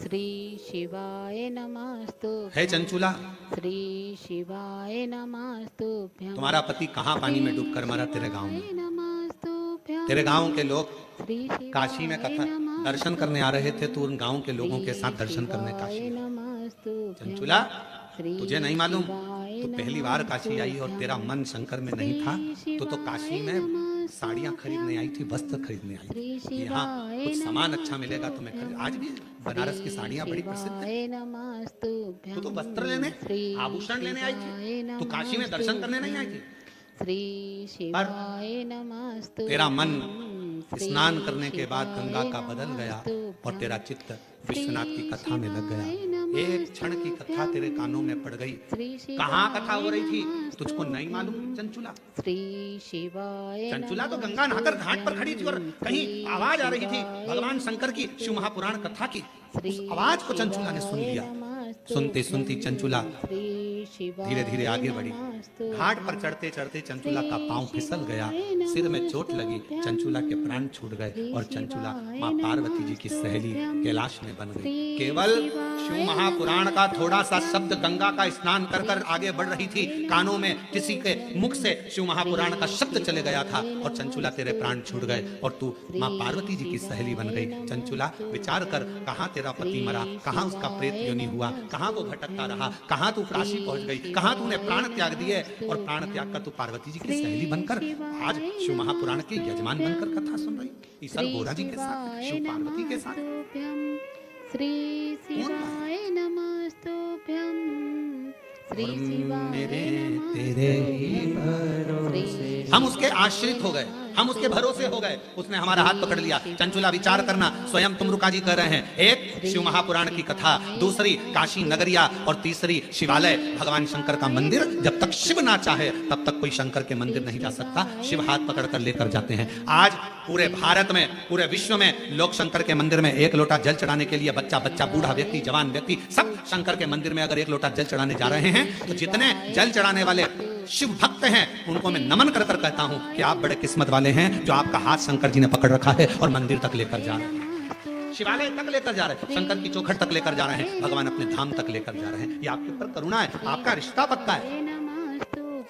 Speaker 2: श्री शिवाय नमस्तुभ्यं।
Speaker 1: है चंचुला,
Speaker 2: श्री शिवाय नमस्तुभ्यं।
Speaker 1: तुम्हारा पति कहाँ पानी में डूबकर मरा? तेरे गांव में। तेरे गांव के लोग काशी में कथा दर्शन करने आ रहे थे, तो उन गांव के लोगों के साथ दर्शन करने काशी। चंचुला, तुझे नहीं मालूम, तो पहली बार काशी आई और तेरा मन शंकर में नहीं था, तो काशी में साड़ियां खरीदने आई थी, वस्त्र खरीदने आई थी। यहाँ कुछ सामान अच्छा मिलेगा तो मैं खरीद। आज भी बनारस की साड़ियां बड़ी प्रसिद्ध है। तो वस्त्र लेने, आभूषण लेने आई थी, तो काशी में दर्शन करने नहीं आई थी। पर तेरा मन स्नान करने के बाद गंगा का बदल गया और तेरा चित्त विश्वनाथ की कथा में लग गया। एक क्षण की कथा तेरे कानों में पड़ गई। कहाँ कथा हो रही थी तुझको नहीं मालूम चंचुला? चंचुला तो गंगा नहाकर घाट पर खड़ी थी और कहीं आवाज आ रही थी भगवान शंकर की, शिव महापुराण कथा की। उस आवाज को चंचुला ने सुन लिया। सुनती सुनती चंचुला धीरे धीरे आगे बढ़ी। घाट पर चढ़ते चढ़ते चंचुला का पांव फिसल गया सिर में चोट लगी, चंचुला के प्राण छूट गए और चंचुला माँ पार्वती जी की सहेली कैलाश में बन गई। केवल शिव महापुराण का थोड़ा सा शब्द गंगा का स्नान कर कर आगे बढ़ रही थी, कानों में किसी के मुख से शिव महापुराण का शब्द चले गया था और चंचुला तेरे प्राण छूट गए और तू माँ पार्वती जी की सहेली बन गई। चंचुला विचार कर, कहाँ तेरा पति मरा, कहाँ उसका प्रेत योनि हुआ, कहाँ वो भटकता रहा, कहाँ तू काशी पहुंच गई, कहाँ तूने प्राण त्याग दिए और प्राण त्याग कर तू पार्वती जी की सहेली बनकर आज शिव महापुराण के यजमान बनकर कथा सुन रही। ईश्वर गोरा जी के साथ, शिव पार्वती के साथ।
Speaker 2: श्री शिवाय नमस्तुभ्यं, श्री शिवाय
Speaker 1: तेरे हम उसके आश्रित हो गए, हम उसके भरोसे हो गए, उसने हमारा हाथ पकड़ लिया। चंचुला विचार करना, स्वयं तुमरुका जी कह रहे हैं, एक शिव महापुराण की कथा, दूसरी काशी नगरिया और तीसरी शिवालय, भगवान शंकर का मंदिर। जब तक शिव ना चाहे तब तक कोई शंकर के मंदिर नहीं जा सकता। शिव हाथ पकड़ कर लेकर जाते हैं। आज पूरे भारत में, पूरे विश्व में लोग शंकर के मंदिर में एक लोटा जल चढ़ाने के लिए, बच्चा बच्चा, बूढ़ा व्यक्ति, जवान व्यक्ति, सब शंकर के मंदिर में अगर एक लोटा जल चढ़ाने जा रहे हैं तो जितने जल चढ़ाने वाले शिव भक्त हैं उनको मैं नमन कर कर कहता हूं कि आप बड़े किस्मत वाले हैं जो आपका हाथ शंकर जी ने पकड़ रखा है और मंदिर तक लेकर जा रहे हैं, शिवालय तक लेकर जा रहे हैं, शंकर की चौखट तक लेकर जा रहे हैं, भगवान अपने धाम तक लेकर जा रहे हैं। ये आपके ऊपर करुणा है, आपका रिश्ता पक्का है,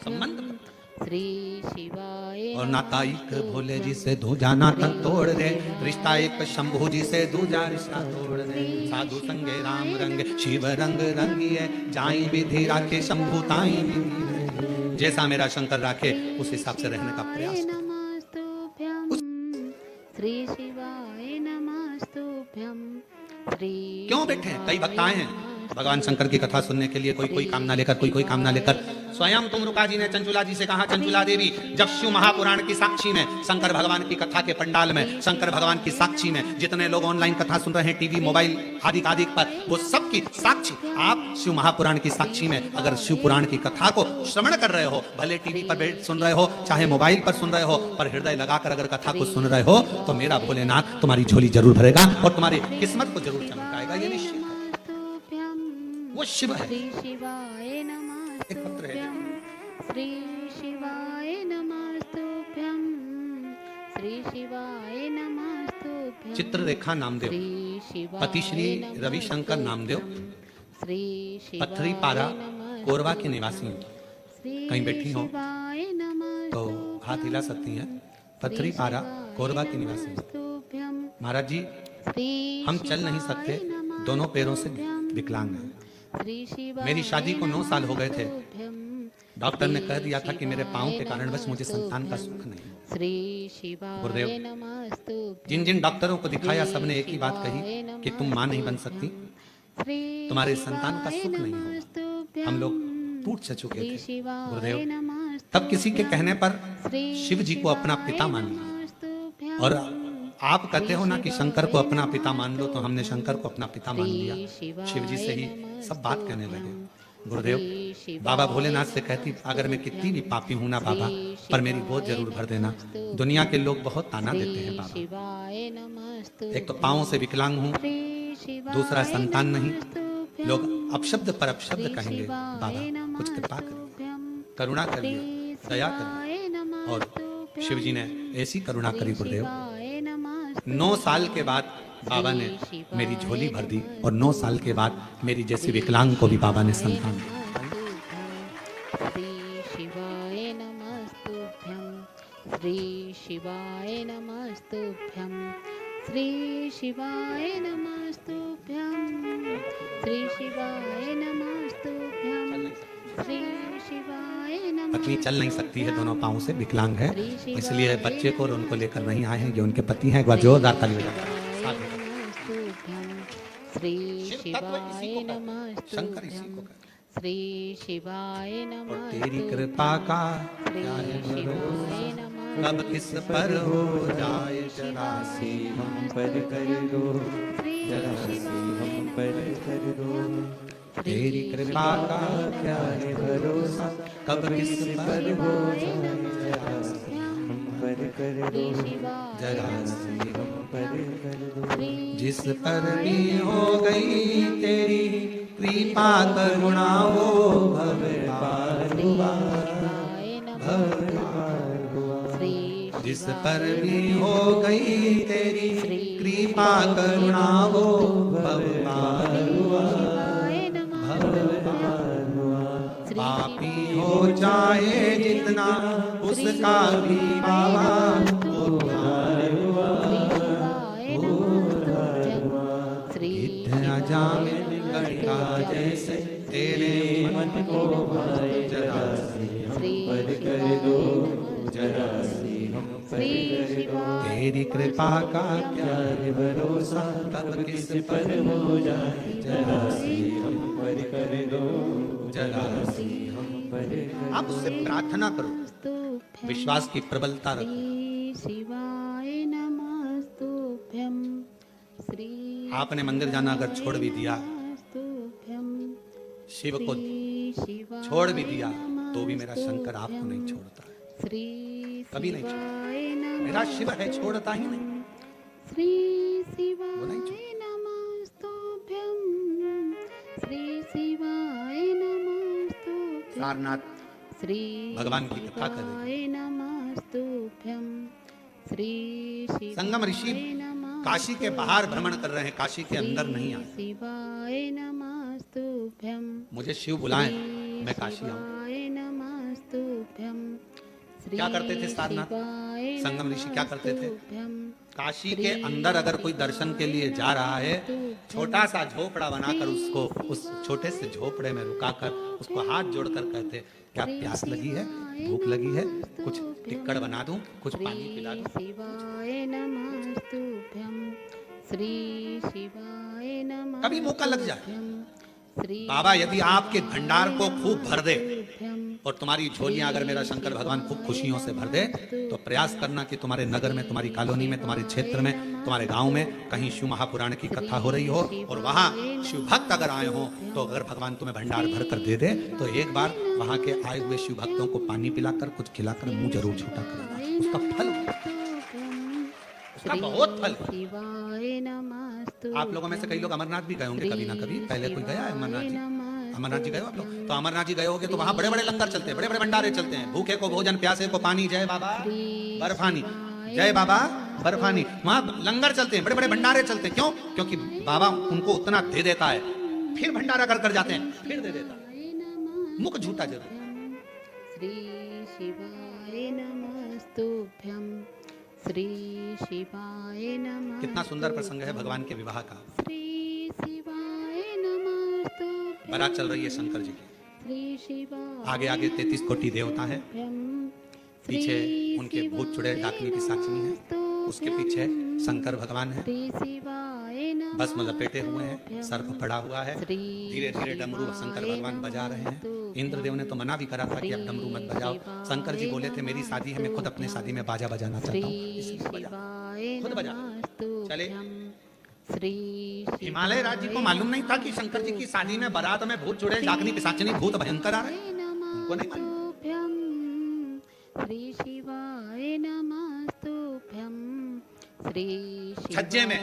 Speaker 1: संबंध
Speaker 2: श्री शिवाय।
Speaker 1: और नाता एक भोले जी से दूजा नाता तोड़ दे, रिश्ता एक शंभू जी से दूजा रिश्ता तोड़ दे। साधु संगे राम रंग शिव रंग रंगिए, जाई विधि राखे शंभू ताई विधि। जैसा मेरा शंकर राखे उस हिसाब से रहने का प्रयास।
Speaker 2: श्री शिवाय नमस्तुभ्यं, श्री।
Speaker 1: क्यों बैठे हैं? कई भक्त आए हैं भगवान शंकर की कथा सुनने के लिए, कोई कामना लेकर, कोई कामना लेकर। स्वयं तुमरुका जी ने चंचुला जी से कहा, चंचुला देवी, जब शिव महापुराण की साक्षी में, शंकर भगवान की कथा के पंडाल में, शंकर भगवान की साक्षी में, जितने लोग ऑनलाइन कथा सुन रहे हैं, टीवी मोबाइल आदि आदि पर, वो सबकी साक्षी आप शिव महापुराण की साक्षी में अगर शिव पुराण की कथा को श्रवण कर रहे हो, भले टीवी पर सुन रहे हो चाहे मोबाइल पर सुन रहे हो, पर हृदय लगाकर अगर कथा को सुन रहे हो तो मेरा भोलेनाथ तुम्हारी झोली जरूर भरेगा और तुम्हारी किस्मत को जरूर चमकाएगा। ये निश्चित है, वो शिव है।
Speaker 2: श्री शिवाय नमस्तुभ्यं, श्री शिवाय नमस्तुभ्यं, श्री शिवाय नमस्तुभ्यं।
Speaker 1: चित्ररेखा नामदेव, पति श्री रविशंकर नामदेव, पथरी पारा कोरबा के निवासी हैं। कहीं बैठी हो तो हाथ हिला सकती हैं। पथरी पारा कोरबा के निवासी हैं। महाराज जी, हम चल नहीं सकते, दोनों पैरों से विकलांग हैं। मेरी शादी को 9 साल हो गए थे। डॉक्टर ने कह दिया था कि मेरे पाँव के कारणवश मुझे संतान का सुख नहीं। गुरुदेव, जिन जिन डॉक्टरों को दिखाया सबने एक ही बात कही कि तुम मां नहीं बन सकती, तुम्हारे संतान का सुख नहीं हो। हम लोग टूट सा चुके थे। गुरुदेव, तब किसी के कहने पर शिव जी को अपना पिता मान लिया। और आप कहते हो ना कि शंकर को अपना पिता मान लो, तो हमने शंकर को अपना पिता मान लिया। शिव जी से ही सब बात कहने लगे। गुरुदेव, बाबा भोलेनाथ से कहती, अगर मैं कितनी भी पापी हूं ना बाबा, पर मेरी गोद जरूर भर देना। दुनिया के लोग बहुत ताना देते हैं बाबा, एक तो पाँवों से विकलांग हूँ, दूसरा संतान नहीं, लोग अपशब्द पर अपशब्द कहेंगे। बाबा कुछ कृपा करिए, करुणा करिए, दया करिए। और शिव जी ने ऐसी करुणा करी गुरुदेव, 9 साल के बाद बाबा ने मेरी झोली भर दी और 9 साल के बाद मेरी जैसी विकलांग को भी बाबा ने संतान दी।
Speaker 2: श्री शिवाय नमस्तुभ्यं, श्री शिवाय नमस्तुभ्यं, श्री शिवाय नमस्तुभ्यं, श्री शिवाय नमस्तुभ्यं, श्री शिवाय नमस्तुभ्यं।
Speaker 1: पत्नी चल नहीं सकती है, दोनों पाँव से विकलांग है, इसलिए बच्चे को और उनको लेकर नहीं आए हैं। ये उनके पति हैं। एक बार जोरदार ताली बजाओ।
Speaker 2: श्री शिवाय
Speaker 1: शंकर इसी को
Speaker 2: नमस्तुभ्यं, श्री शिवाय
Speaker 1: और तेरी कृपा का क्या है भरोसा, कब किस पर हो जाए जरासी हम पर कर दो, जरासी हम पर कर दो। तेरी कृपा का क्या है भरोसा, कब किस पर हो जाए जरासी हम पर कर दो, जरासी हम पर कर दो। जिस पर भी हो गई तेरी कृपा करुणा, वो भव पार हुआ, भव पार हुआ।
Speaker 2: श्री
Speaker 1: जिस पर भी हो गई तेरी कृपा करुणा वो भगवान हुआ, पापी हो जाए जितना उसका भी बाबा उद्धार हुआ। जामिन गंगा जैसे तेरे मन को भाए जरा सी हम पर कर दो, जरा सी हम पर कर दो। तेरी कृपा का क्या है भरोसा, तब किस पर हो जाए, जरा सी हम पर कर दो, जरा सी हम पर कर दो। आप उससे प्रार्थना करो, विश्वास की प्रबलता रखो।
Speaker 2: शिवाय नमस्तुभ्यं।
Speaker 1: आपने मंदिर जाना अगर छोड़ भी दिया, शिव को छोड़ भी दिया, तो भी मेरा शंकर आपको नहीं छोड़ता, कभी नहीं छोड़ता। मेरा शिव है, छोड़ता ही नहीं, वो नहीं छोड़ता। सारनाथ भगवान की कथा करें। संगम ऋषि काशी के बाहर भ्रमण कर रहे हैं, काशी के अंदर नहीं आए। मुझे शिव बुलाएं, मैं काशी आऊं। क्या करते थे सारनाथ संगम ऋषि, क्या करते थे? काशी के अंदर अगर कोई दर्शन के लिए जा रहा है, छोटा सा झोपड़ा बनाकर उसको उस छोटे से झोपड़े में रुकाकर उसको हाथ जोड़कर कहते, क्या प्यास लगी है, भूख लगी है, कुछ टिक्कड़ बना दूं, कुछ पानी पिला दूं। कभी मौका लग जाए, बाबा यदि आपके भंडार को खूब भर दे और तुम्हारी झोलियां अगर मेरा शंकर भगवान खूब खुशियों से भर दे, तो प्रयास करना कि तुम्हारे नगर में, तुम्हारी कॉलोनी में, तुम्हारे क्षेत्र में, तुम्हारे गांव में कहीं शिव महापुराण की कथा हो रही हो और वहां शिव भक्त अगर आए हो, तो अगर भगवान तुम्हें भंडार भर कर दे दे, तो एक बार वहां के आए हुए शिव भक्तों को पानी पिलाकर, कुछ खिलाकर मुंह जरूर छोटा कराना। उसका फल, उसका बहुत फल। आप लोगों में से कई लोग अमरनाथ भी गए होंगे कभी ना कभी, पहले कोई गया है अमरनाथ जी? अमरनाथ जी गए हो आप लोग? तो अमरनाथ जी गए होगे तो वहां बड़े बड़े लंगर चलते हैं, बड़े बड़े भंडारे चलते हैं। भूखे को भोजन, प्यासे को पानी, जय बाबा बर्फानी, जय बाबा बर्फानी। वहां लंगर चलते हैं, बड़े बड़े भंडारे चलते हैं। क्यों? क्योंकि बाबा उनको उतना दे देता है, फिर भंडारा कर कर जाते हैं, फिर दे देता है। मुख झूठा जरूर।
Speaker 2: श्री शिवाय नमस्तुभ्यं। श्री शिवाय नमः।
Speaker 1: कितना सुंदर प्रसंग है भगवान के विवाह का।
Speaker 2: श्री शिवाय नमस्तुभ्यं।
Speaker 1: बारात चल रही है शंकर जी की,
Speaker 2: श्री शिवाय
Speaker 1: आगे आगे 33 कोटि देवता है, पीछे उनके भूत चुड़ैल डाकनी पिशाचिनी है, उसके पीछे शंकर भगवान है, भस्म लपेटे हुए हैं, सर्प पड़ा हुआ है, धीरे धीरे डमरू शंकर भगवान बजा रहे हैं। इंद्रदेव ने तो मना भी करा था कि अब डमरू मत बजाओ। शंकर जी बोले थे मेरी शादी है, मैं खुद अपने शादी में बाजा बजाना चाहता हूँ, इसलिए बजा, खुद बजा। चले हिमालय राज्य को मालूम नहीं था कि शंकर जी की शादी में बारात में भूत जुड़े, डाकनी पिशाचिनी भूत भयंकर आ रहे, उनको नहीं मालूम।
Speaker 2: श्री शिवाय नमस्तुभ्यं। श्री
Speaker 1: छज्जे में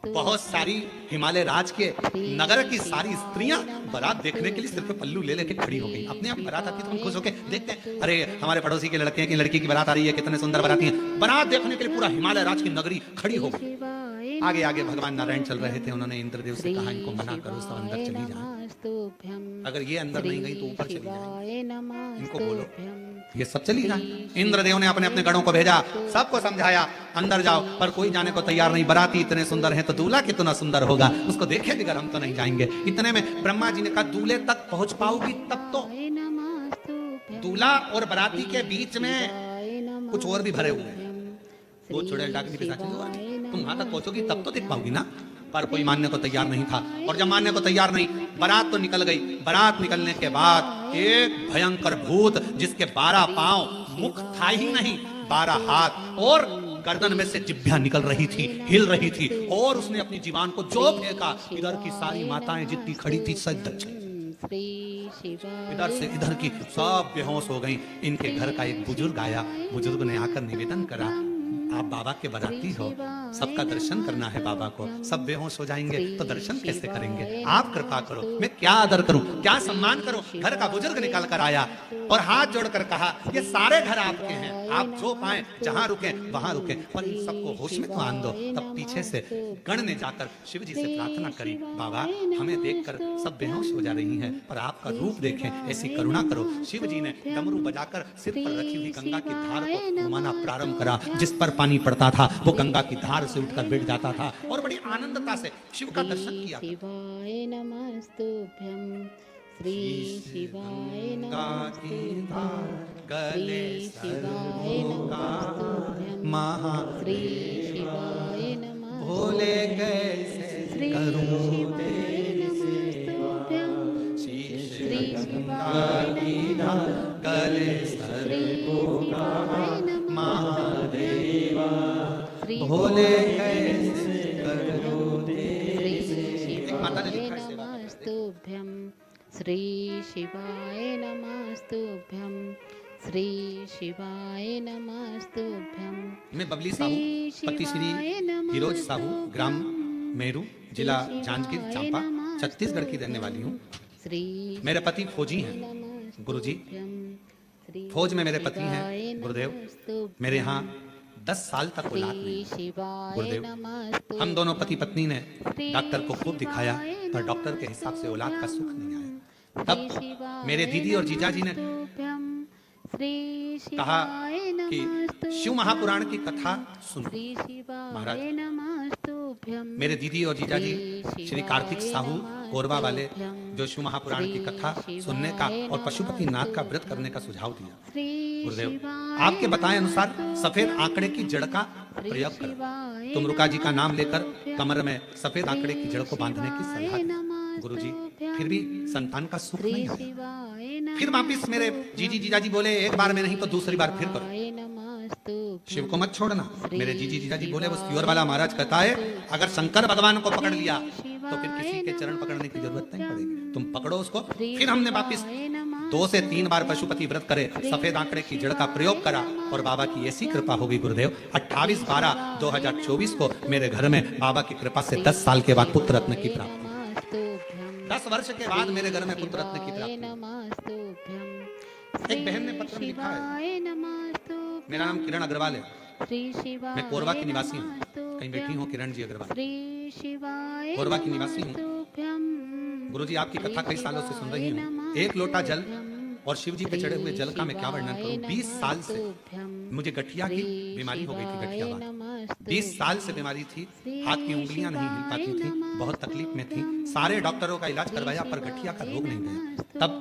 Speaker 1: बहुत सारी हिमालय राज के नगर की सारी स्त्रियां बारात देखने के लिए सिर्फ पल्लू ले लेके खड़ी हो गई। अपने आप बारात आती तो हम खुश होके देखते हैं, अरे हमारे पड़ोसी के लड़के की लड़की की बारात आ रही है, कितने सुंदर बाराती हैं। बारात देखने के लिए पूरा हिमालय राज की नगरी खड़ी हो गई। आगे आगे भगवान नारायण चल रहे थे, उन्होंने इंद्रदेव से कहा इनको मना करो, सब अंदर चली जाए, अगर ये अंदर नहीं गई तो ऊपर चली जाए, इनको बोलो ये सब चली जाए। इंद्रदेव ने अपने अपने गणों को भेजा, सबको समझाया अंदर जाओ, पर कोई जाने को तैयार नहीं। बाराती इतने सुंदर हैं तो दूल्हा कितना सुंदर होगा, उसको देखे बगैर हम तो नहीं जाएंगे। इतने में ब्रह्मा जी ने कहा दूल्हे तक पहुंच पाओगी तब तो। दूल्हा और बाराती के बीच में कुछ और भी भरे हुए हैं, वो चुड़ैल डाकनी पिशाचिनी, तुम वहां तक पहुंचोगी तब तो देख पाओगी ना। पर कोई मानने को तैयार नहीं था, और जब मानने को तैयार नहीं, बारात तो निकल गई। बारात निकलने के बाद एक भयंकर भूत जिसके 12 पांव, मुख था ही नहीं, 12 हाथ और गर्दन में से जिभ्या निकल रही थी, हिल रही थी, और उसने अपनी जीवान को जो फेंका, इधर की सारी माताएं जितनी खड़ी थी सब इधर से इधर की सब बेहोश हो गई। इनके घर का एक बुजुर्ग आया, बुजुर्ग ने आकर निवेदन करा, आप बाबा के बाराती हो, सबका दर्शन करना है बाबा को। सब बेहोश हो जाएंगे तो दर्शन कैसे करेंगे? आप कृपा करो। मैं क्या आदर करूं, क्या सम्मान करूं? घर का बुजुर्ग निकल कर आया और हाथ जोड़कर कहा, ये सारे घर आपके हैं, आप जो पाए जहां रुके वहां रुके, पर इन सबको होश में तो आन दो। तब पीछे से गण ने जाकर शिव जी से प्रार्थना करी, बाबा हमें देखकर सब बेहोश हो जा रही हैं, पर आपका रूप देखें, ऐसी करुणा करो। शिव जी ने डमरू बजाकर सिर पर रखी हुई गंगा की धार को घुमाना प्रारंभ करा। जिस पर पानी पड़ता था वो गंगा की धार से उठकर बैठ जाता था और बड़ी आनंदता से शिव का दर्शन किया।
Speaker 2: शिवाय नमस्तुभ्यं श्री शिवाय नमस्तुभ्यं
Speaker 1: गले
Speaker 2: शिवाय नमस्तुभ्यं
Speaker 1: महा
Speaker 2: श्री शिवाय नमस्तुभ्यं
Speaker 1: भोले कैसे करूं
Speaker 2: श्री शिवाय
Speaker 1: गले सर महादेवा भोले कैसे करूं माता ने लिखा है सेवा
Speaker 2: नमस्तुभ्यं श्री शिवाय नमस्तुभ्यं श्री शिवाय नमस्तुभ्यं।
Speaker 1: मैं बबली साहू, पति श्री हिरोज साहू, ग्राम मेरू, जिला जांजगीर चांपा, छत्तीसगढ़ की रहने वाली हूँ। मेरे पति फौजी हैं गुरुजी, फौज में मेरे पति हैं गुरुदेव। मेरे यहाँ 10 साल तक औलाद नहीं गुरुदेव। हम दोनों पति पत्नी ने डॉक्टर को खूब दिखाया पर डॉक्टर के हिसाब से औलाद का सुख नहीं आया। तब मेरे दीदी और जीजाजी ने कहा कि शिव महापुराण की कथा सुनो। महाराज मेरे दीदी और जीजाजी श्री कार्तिक साहू कोरबा वाले जो शिव महापुराण की कथा सुनने का और पशुपति नाथ का व्रत करने का सुझाव दिया। गुरुदेव आपके बताए अनुसार सफेद आंकड़े की जड़ का प्रयोग करो। तुमरुका जी का नाम लेकर कमर में सफेद आंकड़े की जड़ को बांधने की सलाह दी गुरुजी। फिर भी संतान का सुख नहीं आया। फिर वापिस मेरे जीजी जीजाजी बोले एक बार में नहीं तो दूसरी बार फिर करो, शिव को मत छोड़ना। मेरे जीजी जीजाजी बोले वो प्योर वाला महाराज कहता है अगर शंकर भगवान को पकड़ लिया तो फिर किसी के चरण पकड़ने की जरूरत नहीं पड़ेगी, तुम पकड़ो उसको। फिर हमने वापिस 2 से 3 बार पशुपति व्रत करे, सफेद आंकड़े की जड़ का प्रयोग करा और बाबा की ऐसी कृपा होगी गुरुदेव। 28/12/2024 को मेरे घर में बाबा की कृपा से 10 साल के बाद पुत्र रत्न की प्राप्ति। 10 वर्ष के बाद मेरे घर में पुत्र रत्न की प्राप्ति। एक बहन ने पत्र में लिखा है, मेरा नाम किरण अग्रवाल है, मैं कोरबा की निवासी हूँ। कहीं बैठी हूँ किरण जी अग्रवाल, कोरबा की निवासी हूँ। गुरुजी आपकी कथा कई सालों से सुन रही हूँ। एक लोटा जल और शिव जी पे चढ़े हुए जल का मैं क्या वर्णन करूं। 20 साल से मुझे गठिया की बीमारी हो गई थी। गठिया बात 20 साल से बीमारी थी, हाथ की उंगलियां नहीं हिल पाती थी, बहुत तकलीफ में थी। सारे डॉक्टरों का इलाज करवाया पर गठिया का रोग नहीं गया। तब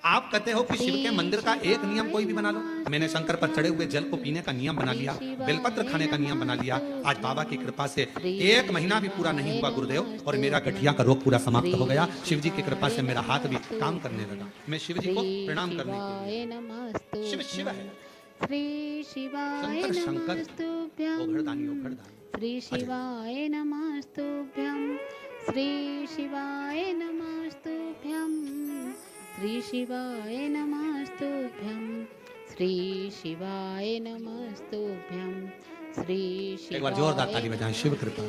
Speaker 1: आप कहते हो कि शिव के मंदिर का एक नियम कोई भी बना लो। मैंने शंकर पर चढ़े हुए जल को पीने का नियम बना लिया, बेलपत्र खाने का नियम बना लिया। आज बाबा की कृपा से 1 महीना भी पूरा नहीं हुआ गुरुदेव और मेरा गठिया का रोग पूरा समाप्त हो गया। शिव जी की कृपा से मेरा हाथ भी काम करने लगा। मैं शिव जी को प्रणाम करने के लिए, शिव शिव है, शंकर शंकर, ओघड़दानी ओघड़दानी।
Speaker 2: श्री शिवाय नमस्तुभ्यं श्री शिवाय नमस्तुभ्यं श्री शिवाय नमस्तुभ्यं श्री शिवाय नमस्तुभ्यं श्री शिवाय।
Speaker 1: एक बार जोरदार ताली बजाएं। शिव कृपा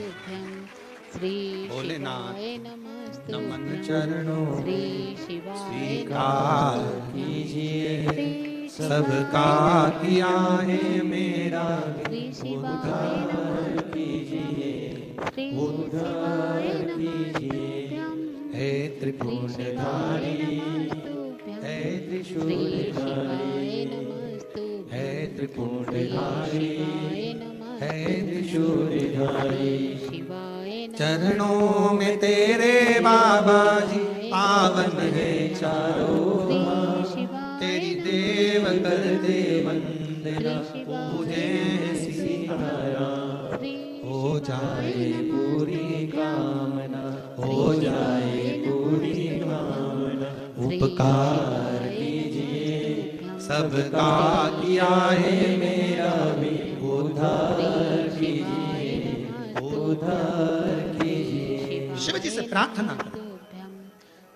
Speaker 2: श्री
Speaker 1: भोलेनाथ
Speaker 2: नमस्तुभ्यं
Speaker 1: नमन चरणों
Speaker 2: श्री शिवाय
Speaker 1: स्वीकार कीजिए, सबका किया है मेरा उद्धार कीजिए, उद्धार कीजिए। हे त्रिपुरधारी, हे त्रिशूलधारी, हे त्रिपुरधारी, हे त्रिशूलधारी। चरणों में तेरे बाबा जी पावन है चारों, तेरी देव करते वंदना, पूजे सितारा। हो जाए पूरी कामना, हो जाए पूरी कामना, उपकार कीजिए, सबका किया है मेरा भी उद्धार कीजिए, उद्धार कीजिए। शिव जी से प्रार्थना करो।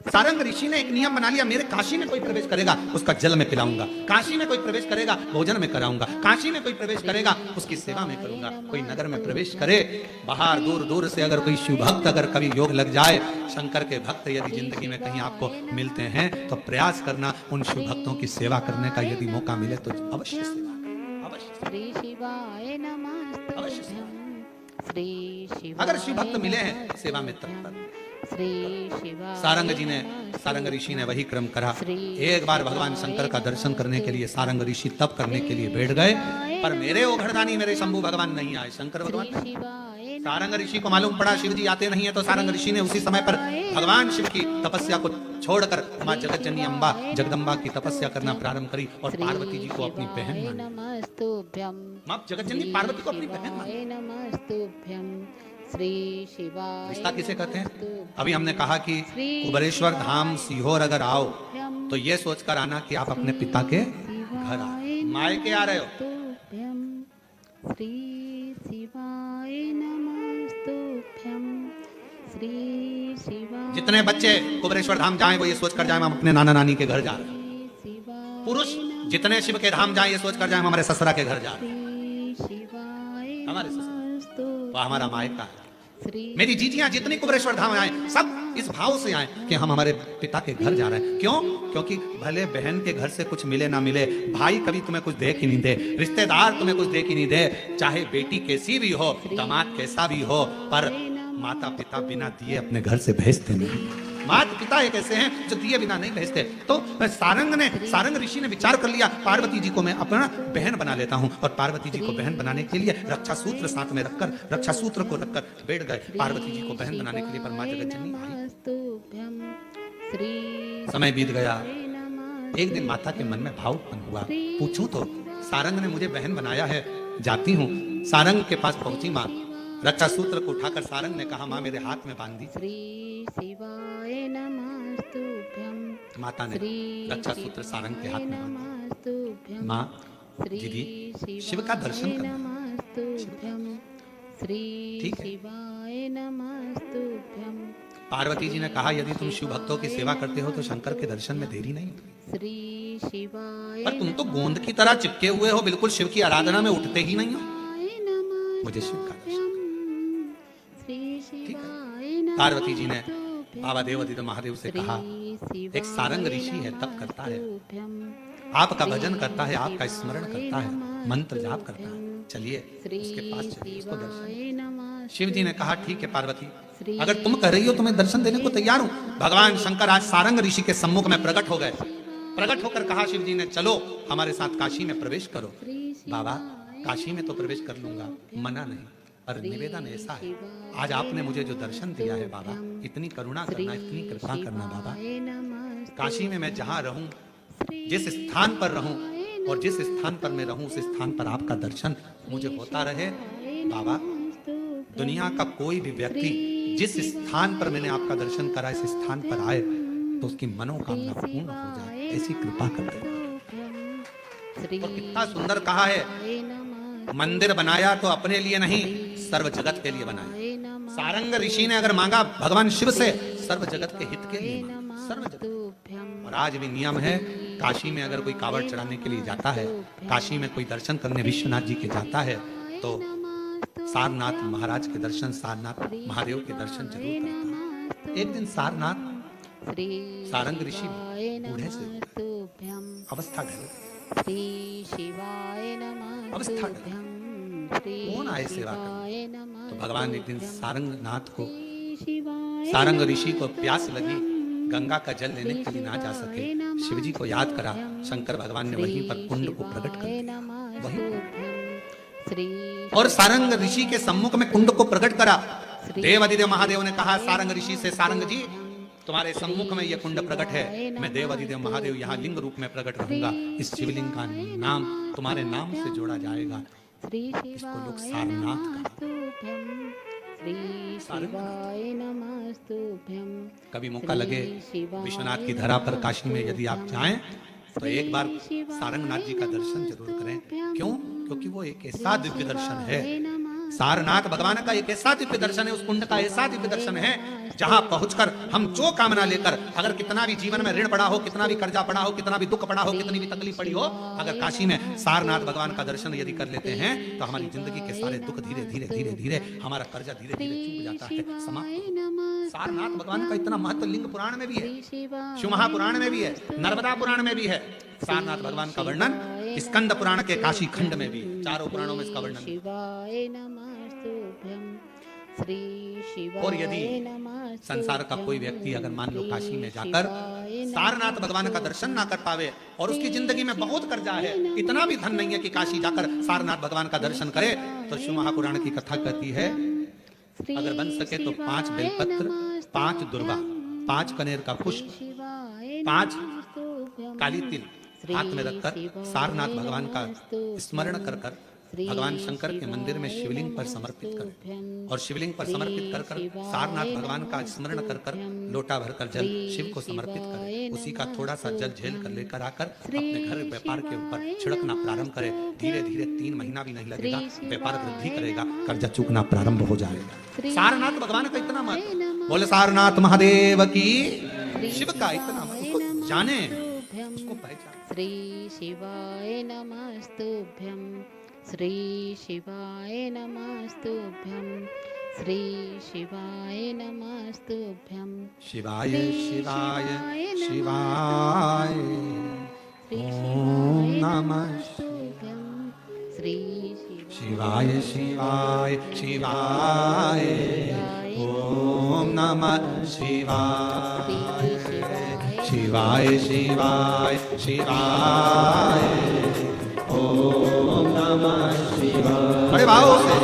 Speaker 1: सारंग ऋषि ने एक नियम बना लिया, मेरे काशी में कोई प्रवेश करेगा उसका जल में पिलाऊंगा, काशी में कोई प्रवेश करेगा भोजन में कराऊंगा, काशी में कोई प्रवेश करेगा उसकी सेवा में करूंगा। कोई नगर में प्रवेश करे, बाहर दूर दूर से अगर कोई शिव भक्त अगर कभी योग लग जाए, शंकर के भक्त यदि जिंदगी में कहीं आपको मिलते हैं तो प्रयास करना उन शिव भक्तों की सेवा करने का, यदि मौका मिले तो अवश्य सेवा, अवश्य।
Speaker 2: श्री शिवाय नमस्तुभ्यं श्री शिवाय।
Speaker 1: अगर शिव भक्त मिले हैं सेवा में तत्पर।
Speaker 2: श्री शिवाय।
Speaker 1: सारंग जी ने, सारंग ऋषि ने वही क्रम करा। एक बार भगवान शंकर का दर्शन करने के लिए सारंग ऋषि तप करने के लिए बैठ गए, पर मेरे ओघड़दानी मेरे शंभु भगवान नहीं आए, शंकर भगवान। सारंग ऋषि को मालूम पड़ा शिव जी आते नहीं है, तो सारंग ऋषि ने उसी समय पर भगवान शिव की तपस्या को छोड़कर माँ जगत जननी अम्बा जगदम्बा की तपस्या करना प्रारंभ करी और पार्वती जी को अपनी बहन माना। माँ जगत जननी पार्वती को अपनी बहन माना।
Speaker 2: श्री शिवाय।
Speaker 1: रिश्ता किसे कहते हैं? अभी हमने कहा कि कुबरेश्वर धाम सीहोर अगर आओ तो ये सोचकर आना कि आप अपने पिता के घर आए, मायके आ रहे हो।
Speaker 2: श्री शिवाय नमस्तुभ्यं श्री शिवाय।
Speaker 1: जितने बच्चे कुबरेश्वर धाम जाएं वो ये सोचकर जाएं हम अपने नाना नानी के घर जा रहे हैं। पुरुष जितने शिव के धाम जाएं ये सोचकर जाएं हम हमारे ससुरा के घर जा रहे हैं। हमारे ससुरा वो हमारा मायका है। मेरी जीजियां जितनी कुबरेश्वर धाम आए सब इस भाव से आए कि हम हमारे पिता के घर जा रहे हैं। क्यों? क्योंकि भले बहन के घर से कुछ मिले ना मिले, भाई कभी तुम्हें कुछ दे कि नहीं दे, रिश्तेदार तुम्हें कुछ दे कि नहीं दे, चाहे बेटी कैसी भी हो, दामाद कैसा भी हो, पर माता पिता बिना दिए अपने घर से भेजते नहीं। माता पिता एक ऐसे हैं जो दिए बिना नहीं भेजते। तो सारंग ऋषि ने विचार कर लिया, पार्वती जी को मैं अपना बहन बना लेता हूँ, और पार्वती जी को बहन बनाने के लिए रक्षा सूत्र साथ में रखकर, रक्षा सूत्र को रखकर बैठ गए पार्वती जी को बहन बनाने के लिए। पर माँ जगत जननी आई। समय बीत गया। एक दिन माता के मन में भाव उत्पन्न हुआ, पूछूं तो सारंग ने मुझे बहन बनाया है, जाती हूँ। सारंग के पास पहुंची माँ, रक्षा सूत्र को उठाकर सारंग ने कहा माँ मेरे हाथ में बांध दी।
Speaker 2: शिवाय नमस्तुभ्यं।
Speaker 1: माता ने रक्षा सूत्र सारंग के हाथ में बांधा। माँ दीदी शिव का दर्शन करना। ठीक है। पार्वती जी ने कहा यदि तुम शिव भक्तों की सेवा करते हो तो शंकर के दर्शन में देरी नहीं होती, पर तुम तो गोंद की तरह चिपके हुए हो, बिल्कुल शिव की आराधना में उठते ही नहीं हो। मुझे शिव का दर्शन। ठीक है। पार्वती जी ने बाबा देवादिदेव महादेव से कहा एक सारंग ऋषि है, तप करता है, आपका भजन करता है, आपका स्मरण करता है, मंत्र जाप करता है, चलिए उसके पास चलिए, उसको दर्शन। शिव जी ने कहा ठीक है पार्वती, अगर तुम कह रही हो तो मैं दर्शन देने को तैयार हूँ। भगवान शंकर आज सारंग ऋषि के सम्मुख में प्रकट हो गए। प्रकट होकर कहा शिव जी ने चलो हमारे साथ काशी में प्रवेश करो। बाबा काशी में तो प्रवेश कर लूंगा, मना नहीं, पर निवेदन ऐसा है आज आपने मुझे जो दर्शन दिया है बाबा, इतनी करुणा करना, इतनी कृपा करना बाबा। काशी में मैं जहाँ रहूं, जिस स्थान पर रहूं और जिस स्थान पर मैं रहूं उस स्थान पर आपका दर्शन मुझे होता रहे बाबा। दुनिया का कोई भी व्यक्ति जिस स्थान पर मैंने आपका दर्शन करा इस स्थान पर आए तो उसकी मनोकामना पूर्ण हो जाए, ऐसी कृपा कर देना। और कितना सुंदर कहा है, मंदिर बनाया तो अपने लिए नहीं सर्व जगत के लिए बनाया। सारंग ऋषि ने अगर मांगा भगवान शिव से सर्व जगत के हित के लिए मांगा, सर्व जगत। और आज भी नियम है काशी में अगर कोई कावड़ चढ़ाने के लिए जाता है, काशी में कोई दर्शन करने विश्वनाथ जी के जाता है तो सारनाथ महाराज के दर्शन, सारनाथ महादेव के दर्शन जरूर करता है। एक दिन सारनाथ सारंग ऋषि बूढ़े से अवस्था ढल, अवस्था ढल, कौन आए सेवा करने? तो भगवान एक दिन सारंगनाथ को, सारंग ऋषि को प्यास लगी, गंगा का जल लेने के लिए ना जा सके, शिव जी को याद करा, शंकर भगवान ने वहीं पर कुंड को प्रकट कर दिया वहीं। और सारंग ऋषि के सम्मुख में कुंड को प्रकट करा। देवादिदेव महादेव ने कहा सारंग ऋषि से, सारंग जी तुम्हारे सम्मुख में यह कुंड प्रकट है, मैं देवादिदेव महादेव यहाँ लिंग रूप में प्रकट रहूंगा, इस शिवलिंग का नाम तुम्हारे नाम से जोड़ा जाएगा, इसको लोग सारनाथ कहते। कभी मौका लगे विश्वनाथ की धरा पर काशी में यदि आप जाएं तो एक बार सारंगनाथ जी का दर्शन जरूर करें। क्यों? क्योंकि वो एक ऐसा दिव्य दर्शन है सारनाथ भगवान का एक ऐसा दिव्य दर्शन है, उस कुंड का ऐसा दिव्य दर्शन है जहां पहुंचकर हम जो कामना लेकर, अगर कितना भी जीवन में ऋण पड़ा हो, कितना भी कर्जा पड़ा हो, कितना भी दुख पड़ा हो, कितनी भी तकलीफ पड़ी हो, अगर काशी में सारनाथ भगवान का दर्शन यदि कर लेते हैं तो हमारी जिंदगी के सारे दुख धीरे धीरे धीरे धीरे, हमारा कर्जा धीरे धीरे चूक जाता है, समाप्त। सारनाथ भगवान का इतना महत्व लिंग पुराण में भी है, शिव महापुराण में भी है, नर्मदा पुराण में भी है। सारनाथ भगवान का वर्णन स्कंद पुराण के काशी खंड में भी, चारों पुराणों में इसका वर्णन। और यदि संसार का कोई व्यक्ति अगर मान लो काशी में जाकर सारनाथ भगवान का दर्शन ना कर पावे और उसकी जिंदगी में बहुत कर्जा है, इतना भी धन नहीं है कि काशी जाकर सारनाथ भगवान का दर्शन करे, तो शिव महापुराण की कथा कहती है अगर बन सके तो 5 बेलपत्र, 5 दुर्वा, 5 कनेर का पुष्प, 5 काली तिल हाथ में रखकर सारनाथ भगवान का स्मरण कर कर भगवान शंकर के मंदिर में शिवलिंग पर समर्पित कर, और शिवलिंग पर समर्पित कर कर सारनाथ भगवान का स्मरण कर कर लोटा भरकर जल शिव को समर्पित करे, उसी का थोड़ा सा जल झेल कर लेकर आकर अपने घर व्यापार के ऊपर छिड़कना प्रारंभ करे। धीरे धीरे 3 महीना भी नहीं लगेगा, व्यापार वृद्धि करेगा, कर्जा चूकना प्रारंभ हो जाएगा। सारनाथ भगवान का इतना महत्व, बोले सारनाथ महादेव की, शिव का इतना महत्व जाने, उसको पहचाने।
Speaker 2: श्री शिवाय नमस्तुभ्यं, श्री शिवाय नमस्तुभ्यं, श्री शिवाय नमस्तुभ्यं,
Speaker 1: शिवाय शिवाय शिवाय ओम नमः
Speaker 2: श्री
Speaker 1: शिवाय शिवाय शिवाय ओम नमः शिवाय शिवाय शिवाय शिवाय ओम नमः शिवाय। बड़े भाव से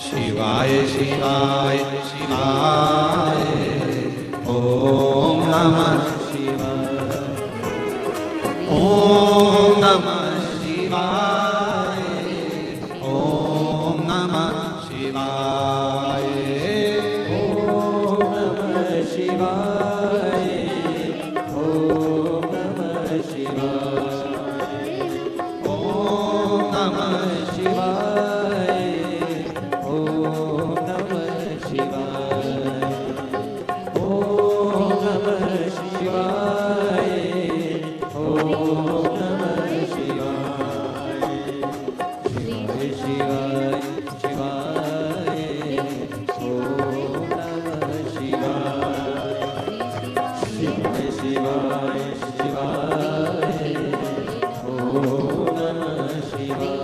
Speaker 1: शिवाय शिवाय शिवाय ओम नमः शिवाय ओम नमः शिवाय ओम नमः शिवाय ओम नमः शिवाय ओम नमः शिवाय ओम नमः शिवाय ओम नमः शिवाय ओम नमः शिवाय ओम नमः शिवाय शिवाय शिवाय शिवाय ओम नमः शिवाय शिवाय शिवाय शिवाय ओम नमः शिवाय।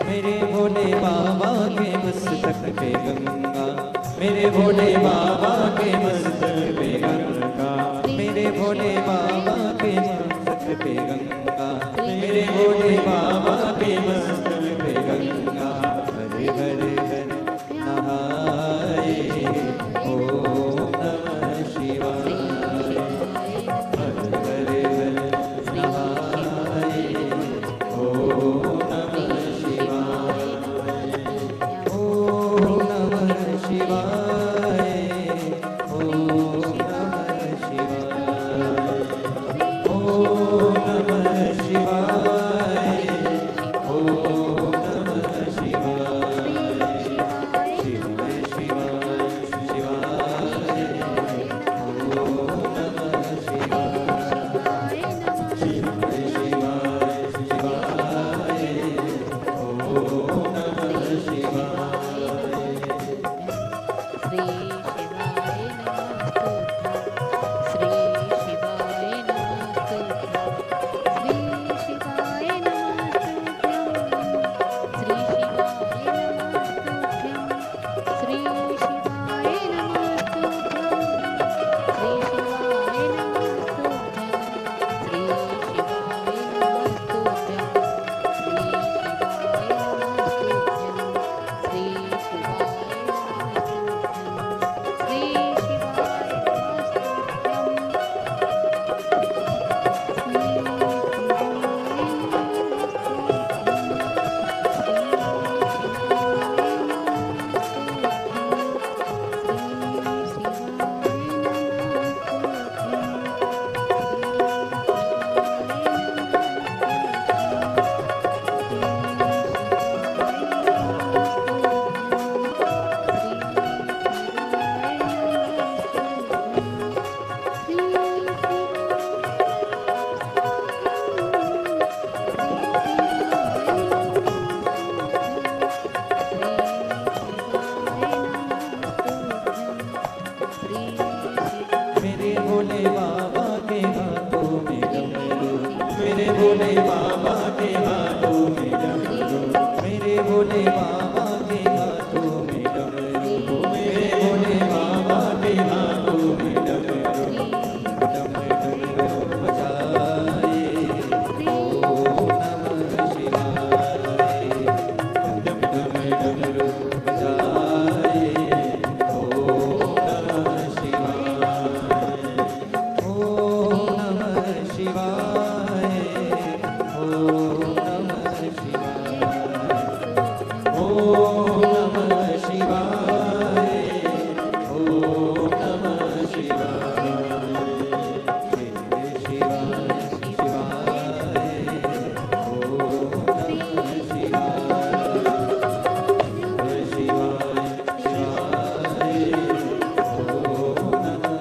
Speaker 3: मेरे भोले बाबा के मस्तक पे गंगा, मेरे भोले बाबा के मस्तक पे गंगा, मेरे भोले बाबा के मस्तक पे गंगा, हरे हरे हरे नहाए ओम नमः शिवाय। मेरे भोले बाबा के हाथों में डमरू, मेरे भोले बाबा के हाथों में डमरू, मेरे भोले बाबा के हाथों में डमरू, डमरू बजाए ओम नमः शिवाय, डमरू बजाए ओम नमः शिवाय, ओम नमः शिवाय, ओम नमः शिवाय, ओम नमः शिवाय, ओम नमः शिवाय, शिवाय शिवाय, ओम नमः शिवाय, शिवाय शिवाय, ओम नमः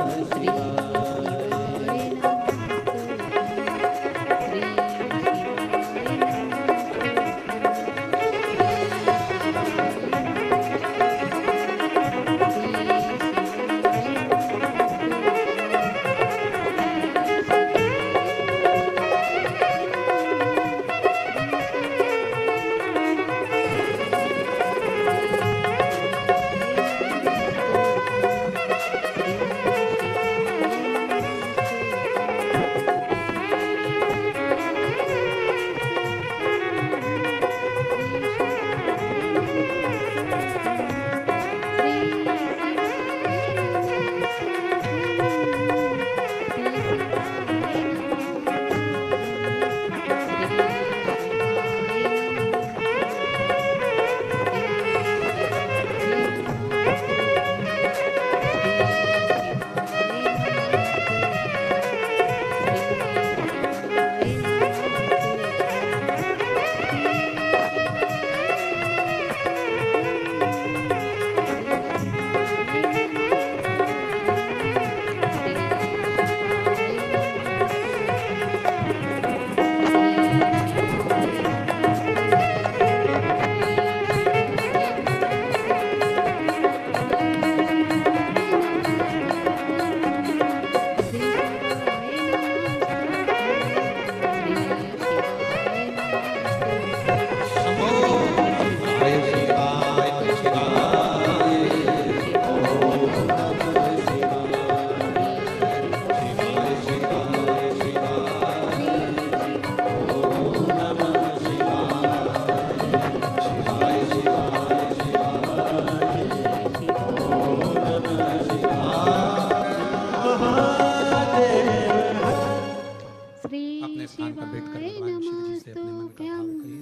Speaker 1: अपने स्थान पर बैठकर भगवान शिव जी से अपने मन का भाव कहिए,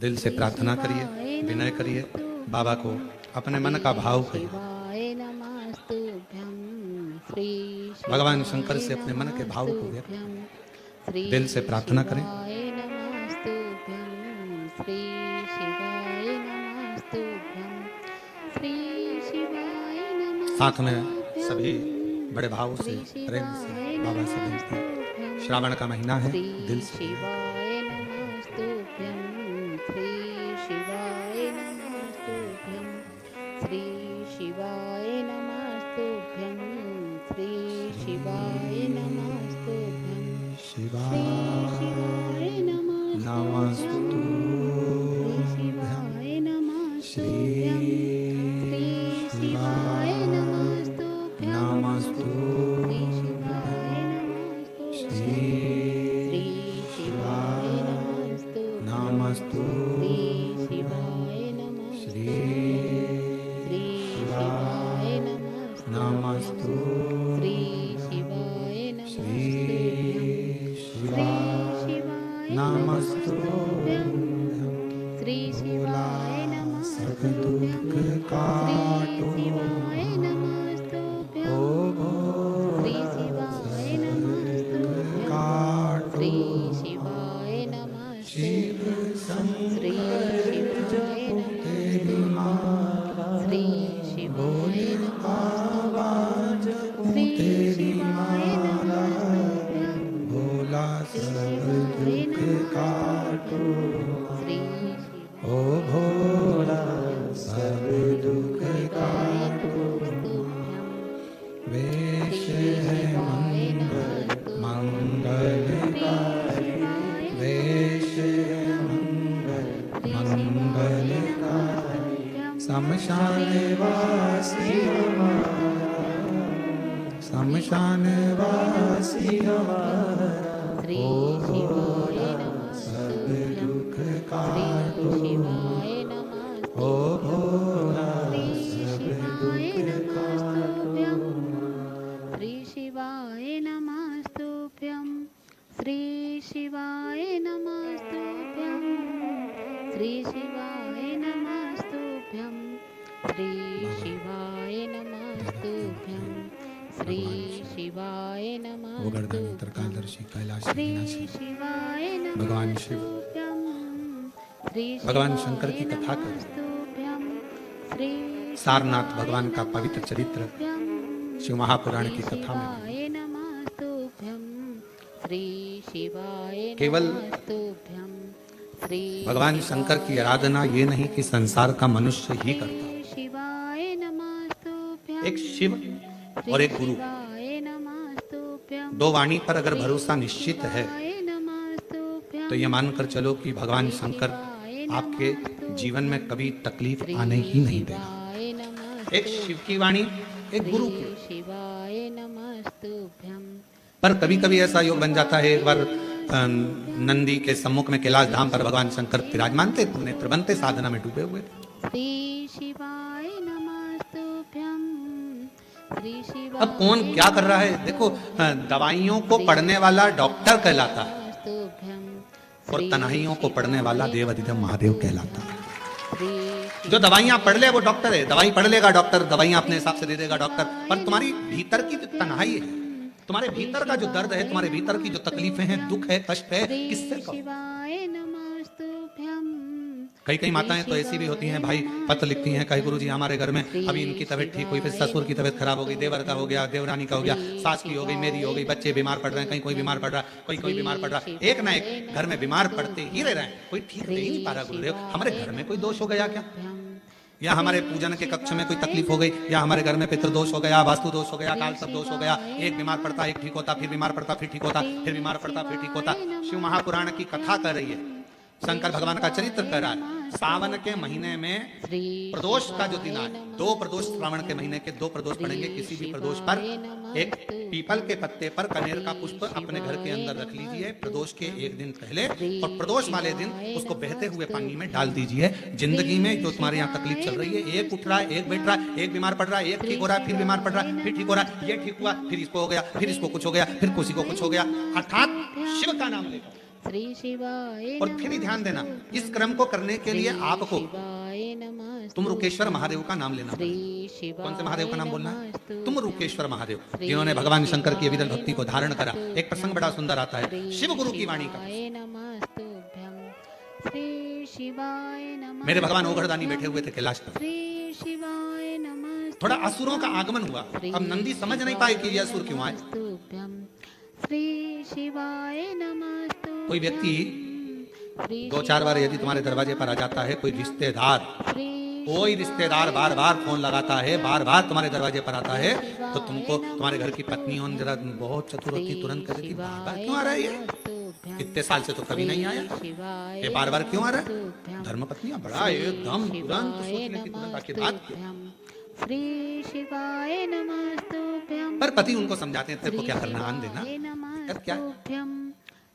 Speaker 1: दिल से प्रार्थना करिए, विनय करिए, बाबा को अपने मन का भाव कहिए। भगवान शंकर से अपने मन के भाव को व्यक्त करें, दिल से प्रार्थना करें। साथ में सभी बड़े भाव से प्रेम से बाबा से विनती है। श्रावण का महीना है, दिल से शमशानवासी शमशानवासी
Speaker 2: श्री शिवाय नमस्तुभ्यं श्री शिवाय नमस्तुभ्यं
Speaker 1: ओ भोला
Speaker 2: श्री शिवाय नमस्तुभ्यं श्री शिवाय नमस्तुभ्यं श्री शिवाय नमस्तुभ्यं श्री शिवाय नमस्तुभ्यं श्री शिवाय
Speaker 1: गोवर्धन
Speaker 2: नमस्तुभ्यं
Speaker 1: त्रिकालदर्शी कैलाश
Speaker 2: श्री
Speaker 1: विनाशी
Speaker 2: शिवाय
Speaker 1: भगवान शिव भगवान शंकर की कथा करें। सारनाथ भगवान का पवित्र चरित्र शिव महापुराण की कथा में केवल भगवान शंकर की आराधना ये नहीं कि संसार का मनुष्य ही करता, एक शिव और एक गुरु, दो वाणी पर अगर भरोसा निश्चित है तो ये मानकर चलो कि भगवान शंकर आपके जीवन में कभी तकलीफ आने ही नहीं देगा। एक शिव की वाणी, एक गुरु की। पर कभी कभी ऐसा योग बन जाता है। एक बार नंदी के सम्मुख में कैलाश धाम पर भगवान शंकर विराजमान थे, नेत्र बनते साधना में डूबे हुए थे। अब कौन क्या कर रहा है देखो, दवाइयों को पढ़ने वाला डॉक्टर कहलाता है और तन्हाइयों को पढ़ने वाला देवाधिदेव महादेव कहलाता है। जो दवाइयां पढ़ ले वो डॉक्टर है, दवाई पढ़ लेगा डॉक्टर, दवाइयां अपने हिसाब से दे देगा डॉक्टर, पर तुम्हारी भीतर की जो तन्हाई है, तुम्हारे भीतर का जो दर्द है, तुम्हारे भीतर की जो तकलीफें हैं, दुख है, कष्ट है, किससे कहो? कई माताएं तो ऐसी भी होती हैं भाई, पत्र लिखती हैं, कहीं गुरुजी हमारे घर में अभी इनकी तबीयत ठीक हुई, फिर ससुर की तबीयत खराब हो गई, देवर का हो गया, देवरानी का हो गया, सास की हो गई, मेरी हो गई, बच्चे बीमार पड़ रहे हैं, कहीं कोई बीमार पड़ रहा है, कोई बीमार पड़ रहा है, एक ना एक घर में बीमार पड़ते ही रह रहे हैं, कोई ठीक रह ही नहीं पा रहा। गुरुदेव हमारे घर में कोई दोष हो गया क्या, या हमारे पूजन के कक्ष में कोई तकलीफ हो गई, या हमारे घर में पितृदोष हो गया, वास्तु दोष हो गया, काल सब दोष हो गया, एक बीमार पड़ता एक ठीक होता, फिर बीमार पड़ता फिर ठीक होता, फिर बीमार पड़ता फिर ठीक होता। शिव महापुराण की कथा कर रही है, शंकर भगवान का चरित्र कर रहा है। सावन के महीने में प्रदोष का जो दिन है, दो प्रदोष, श्रावण के महीने के दो प्रदोष पड़ेंगे। किसी भी प्रदोष पर एक पीपल के पत्ते पर कनेर का पुष्प अपने घर के अंदर रख लीजिए प्रदोष के एक दिन पहले, और प्रदोष वाले दिन उसको बहते हुए पानी में डाल दीजिए। जिंदगी में जो तुम्हारे यहाँ तकलीफ चल रही है, एक उठ रहा है, एक बैठ रहा है, एक बीमार पड़ रहा है, एक ठीक हो रहा है, फिर बीमार पड़ रहा है, फिर ठीक हो रहा है, ये ठीक हुआ, फिर इसको हो गया, फिर इसको कुछ हो गया, फिर किसी को कुछ हो गया, अर्थात शिव का नाम लेकर
Speaker 2: श्री शिवाय।
Speaker 1: और फिर भी ध्यान देना, इस क्रम को करने के लिए आपको तुम रुकेश्वर महादेव का नाम लेना। कौन से महादेव का नाम बोलना है? तुम रुकेश्वर महादेव, जिन्होंने भगवान शंकर की अविरल भक्ति को धारण करा। एक प्रसंग बड़ा सुंदर आता है शिव गुरु की वाणी का। मेरे भगवान ओघड़दानी बैठे हुए थे कैलाश पर, थोड़ा असुरों का आगमन हुआ। अब नंदी समझ नहीं पाए कि ये असुर क्यों आए। कोई व्यक्ति दो चार बार यदि तुम्हारे दरवाजे पर आ जाता है, कोई रिश्तेदार बार बार फोन लगाता है, बार बार तुम्हारे दरवाजे पर आता है, तो तुमको तुम्हारे घर की पत्नी हो जरा बहुत चतुर होती, तुरंत कहेगी बार बार क्यों आ रहा है ये, इतने साल से तो कभी नहीं आया, ये बार बार क्यों आ रहा है। धर्म पत्नियां बड़ा एकदम तुरंत सोचने की तुरंत आके बात की। पर पति उनको समझाते हैं तेरे को क्या करना, आन देना, क्या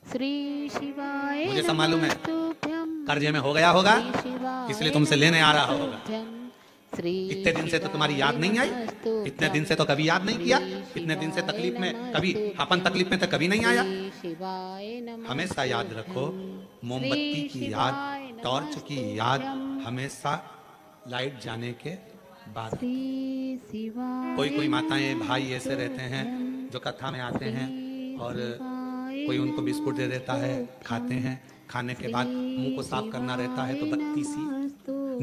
Speaker 1: मुझे सब मालूम है, कर्जे में हो गया होगा इसलिए तुमसे लेने आ रहा होगा। इतने दिन से तो तुम्हारी याद नहीं आई, इतने दिन से तो कभी याद नहीं किया, इतने दिन से तकलीफ में कभी अपन तकलीफ में तो कभी नहीं आया। हमेशा याद रखो, मोमबत्ती की याद, टॉर्च की याद हमेशा लाइट जाने के बाद। कोई माताएं भाई ऐसे रहते हैं जो कथा में आते हैं और कोई उनको बिस्कुट दे देता है, खाते हैं, खाने के बाद मुंह को साफ करना रहता है तो बत्ती सी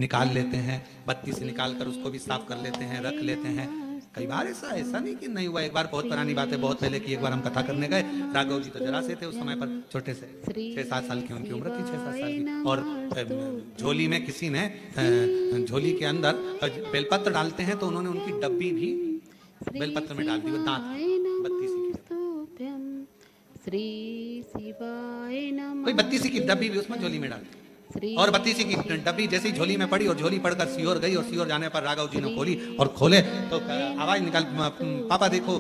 Speaker 1: निकाल लेते हैं, बत्ती से निकाल कर उसको भी साफ कर लेते हैं, रख लेते हैं। कई बार ऐसा नहीं कि नहीं हुआ। एक बार बहुत पुरानी बात है, बहुत पहले की, एक बार हम कथा करने गए, राघव जी तो जरा से थे उस समय पर, छोटे से 6-7 साल की उनकी उम्र थी, 6-7 साल की, और झोली में किसी ने झोली के अंदर बेलपत्र डालते हैं तो उन्होंने उनकी डब्बी भी बेलपत्र में डाल दी, वो दांत बत्ती सी कोई 32 की डब्बी भी उसमें झोली में डाल दी।
Speaker 2: श्री
Speaker 1: और बत्तीसी की डब्बी जैसी झोली में पड़ी और झोली पड़कर सीहोर गई और सीहोर जाने पर राघव जी ने खोली और खोले तो आवाज निकाल,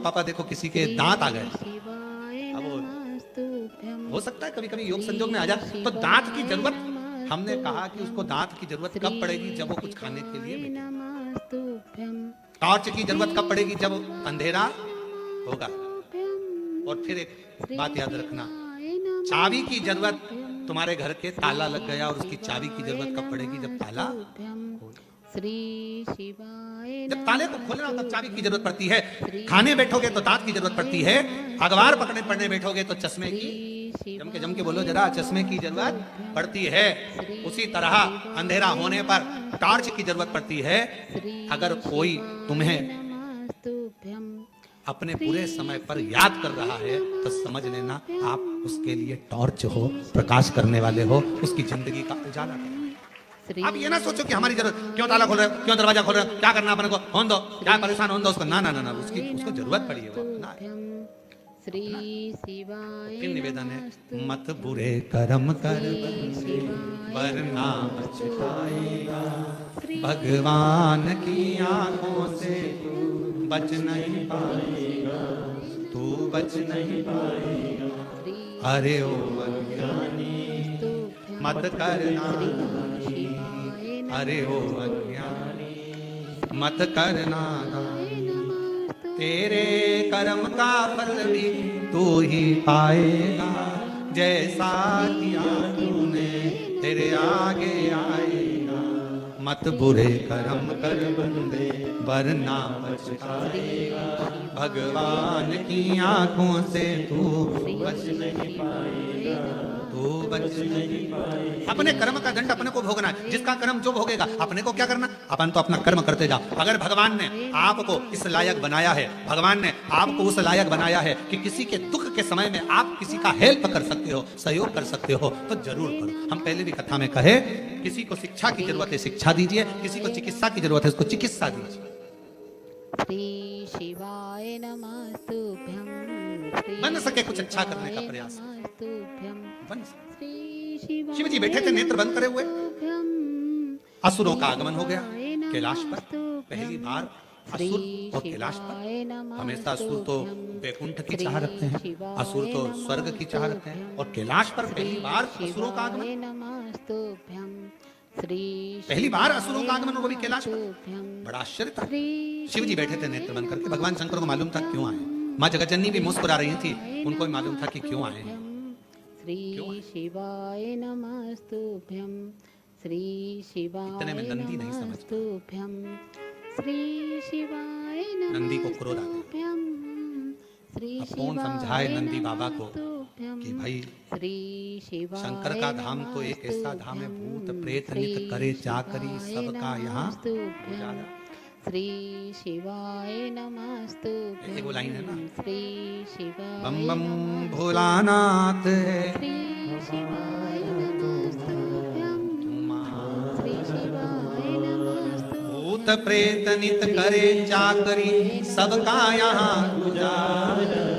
Speaker 1: पापा देखो किसी के दांत आ गए।
Speaker 2: शिवाय
Speaker 1: अब वो-
Speaker 2: नमस्तुभ्यं
Speaker 1: हो सकता है कभी कभी योग संजोग में आ जाए तो दांत की जरूरत, हमने कहा कि उसको दांत की जरूरत कब पड़ेगी, जब वो कुछ खाने के लिए मिले।
Speaker 2: नमस्तुभ्यं
Speaker 1: टॉर्च की जरूरत कब पड़ेगी, जब अंधेरा होगा। और फिर एक बात याद रखना, चाबी की जरूरत, तुम्हारे घर के ताला लग गया और उसकी चाबी की जरूरत कब पड़ेगी, जब ताला,
Speaker 2: श्री शिवाय
Speaker 1: जब ताले को खोलना हो तब चाबी की जरूरत पड़ती है। खाने बैठोगे तो दांत की जरूरत पड़ती है। अखबार पढ़ने बैठोगे तो चश्मे की, जम के बोलो जरा, चश्मे की जरूरत पड़ती है। उसी तरह अंधेरा होने पर टॉर्च की जरूरत पड़ती है। अगर कोई तुम्हें
Speaker 2: नमस्तुभ्यं
Speaker 1: अपने पूरे समय पर याद कर रहा है तो समझ लेना आप उसके लिए टॉर्च हो, प्रकाश करने वाले हो, उसकी जिंदगी का उजाला करो।
Speaker 2: श्री
Speaker 1: आप ये ना सोचो कि हमारी जरूरत, क्यों ताला खोल रहे हो, क्यों दरवाजा खोल रहे हो, क्या करना अपने को, होन दो, क्या परेशान होन दो उसको, ना ना ना ना, उसको जरूरत पड़ी है वो ना।
Speaker 2: श्री शिवाय
Speaker 1: फिर निवेदन है, मत बुरे कर्म कर वरना
Speaker 3: पछताएगा,
Speaker 1: भगवान की आंखों से बच नहीं
Speaker 3: पाएगा,
Speaker 1: तू बच नहीं
Speaker 3: पाएगा।
Speaker 1: अरे ओ अज्ञानी मत करना, अरे ओ अज्ञानी मत करना, तेरे कर्म का फल भी तू ही पाएगा, जैसा किया तूने तेरे आगे आएगा। मत बुरे कर्म कर बंदे वरना पछताएगा, भगवान की आंखों से तू बच नहीं पाएगा, तू बच नहीं पाएगा। अपने कर्म का दंड अपने को भोगना है। जिसका कर्म जो भोगेगा, अपने को क्या करना, अपन तो अपना कर्म करते जाओ। अगर भगवान ने आपको इस लायक बनाया है, भगवान ने आपको उस लायक बनाया है कि किसी के दुख के समय में आप किसी का हेल्प कर सकते हो, सहयोग कर सकते हो, तो जरूर करो। हम पहले भी कथा में कहे, किसी को शिक्षा की जरूरत है शिक्षा दीजिए, किसी को चिकित्सा की जरूरत है उसको चिकित्सा दीजिए।
Speaker 2: श्री शिवाय नमस्तुभ्यं
Speaker 1: बन सके कुछ अच्छा करने का प्रयास,
Speaker 2: नमस्तुभ्यं
Speaker 1: बन सके।
Speaker 2: श्री शिवाय
Speaker 1: शिव जी बैठे थे नेत्र बंद करे हुए,
Speaker 2: नमस्तुभ्यं
Speaker 1: असुरों का आगमन हो गया कैलाश पर। पहली बार असुर और कैलाश पर। हमेशा असुर तो वैकुंठ की चाह रखते हैं, असुर तो स्वर्ग की चाह रखते हैं, और कैलाश पर पहली बार असुरों का आगमन,
Speaker 2: नमस्तुभ्यं श्री
Speaker 1: पहली बार असुरों का आगमन, वो भी कैलाश पर। बड़ा आश्चर्य था। शिव जी बैठे थे नेत्र बंद करके। भगवान शंकर को मालूम था क्यों आए। माँ जगज्जननी भी मुस्कुरा रही थी, उनको भी मालूम था कि क्यों आए हैं।
Speaker 2: श्री शिवाय नमस्तुभ्यं श्री शिवाय
Speaker 1: इतने में नंदी नहीं समझ पाया।
Speaker 2: नमस्तुभ्यं श्री शिवाय
Speaker 1: नंदी को क्रोध आ गया।
Speaker 2: नमस्तुभ्यं श्री
Speaker 1: अब कौन समझाए नंदी बाबा को
Speaker 2: नमस्तुभ्यं
Speaker 1: कि भाई
Speaker 2: श्री शिवाय
Speaker 1: शंकर का धाम तो एक ऐसा धाम है, भूत प्रेत नित करे चाकरी, सबका यहाँ उजाला।
Speaker 2: श्री शिवाय नमस्तुभ्यं
Speaker 1: एक वो लाइन है ना,
Speaker 2: श्री शिवाय
Speaker 1: बम बम भोलानाथ है
Speaker 2: श्री शिवाय नमस्तुभ्यं श्री शिवाय नमस्तुभ्यं
Speaker 1: भूत प्रेत नित करे चाकरी, सबका यहाँ उजाला।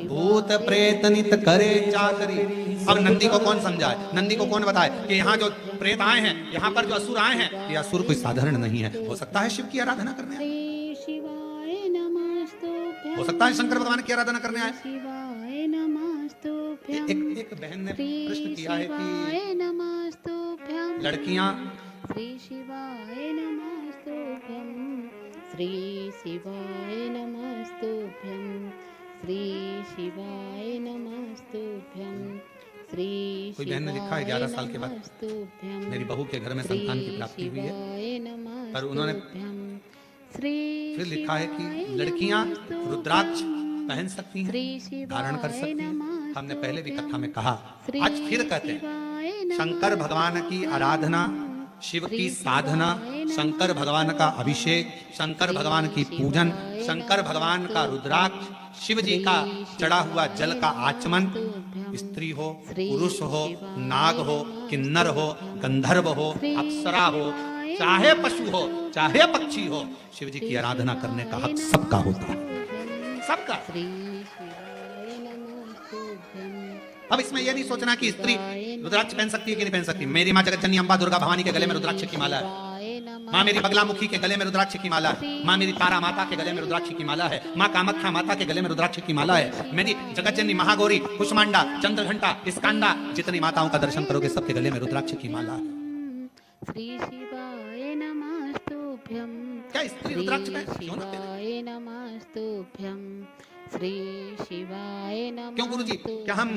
Speaker 1: भूत प्रेत नित करे चाकरी। अब नंदी को कौन समझाए, नंदी को कौन बताए कि यहाँ जो प्रेत आए हैं, यहाँ पर जो असुर आए हैं, ये असुर कोई साधारण नहीं है। हो सकता है शिव की आराधना करने आए,
Speaker 2: श्री शिवाय नमस्तुभ्यं
Speaker 1: हो सकता है शंकर भगवान की आराधना करने आए।
Speaker 2: शिवाय नमस्तुभ्यं
Speaker 1: एक बहन ने प्रश्न किया है कि
Speaker 2: शिवाय नमस्तुभ्यं
Speaker 1: लड़कियां
Speaker 2: श्री शिवाय नमस्तुभ्यं श्री शिवाय नमस्तुभ्यं श्री शिवाय नमस्तुभ्यं श्री
Speaker 1: कोई बहन ने लिखा है 11 साल के बाद
Speaker 2: नमस्तुभ्यं
Speaker 1: मेरी बहू के घर में संतान की प्राप्ति हुई है, पर उन्होंने फिर लिखा है कि लड़कियां रुद्राक्ष पहन सकती हैं, धारण कर सकती हैं। हमने पहले भी कथा में कहा, आज फिर कहते हैं, शंकर भगवान की आराधना, शिव की साधना, शंकर भगवान का अभिषेक, शंकर भगवान की पूजन, शंकर भगवान का रुद्राक्ष, शिव जी का चढ़ा हुआ जल का आचमन, स्त्री हो, पुरुष हो, नाग हो, किन्नर हो, गंधर्व हो, अप्सरा हो, चाहे पशु हो, चाहे पक्षी हो, शिव जी की आराधना करने का हक सबका होता है, सबका।
Speaker 2: श्री शिवाय नमस्तुभ्यं
Speaker 1: अब इसमें यह नहीं सोचना कि स्त्री रुद्राक्ष पहन सकती है कि नहीं पहन सकती। मेरी माँ जगत जननी अम्बा दुर्गा भवानी के गले में रुद्राक्ष की माला है। माँ मेरी बगलामुखी के गले में रुद्राक्ष की माला है। माँ मेरी तारा माता के गले में रुद्राक्ष की माला है। माँ कामाख्या माता के गले में रुद्राक्ष की माला है। मेरी जगत जननी महागौरी, कुष्मांडा, चंद्रघंटा, स्कंदा, जितनी माताओं का दर्शन करोगे सबके गले में रुद्राक्ष की माला है।
Speaker 2: श्री शिवाय नमस्तुभ्यं।
Speaker 1: क्या स्त्री रुद्राक्ष पहने? क्यों ना पहने?
Speaker 2: शिवाय नमस्तुभ्यं। श्री शिवाय नमः।
Speaker 1: क्यों गुरुजी, क्या हम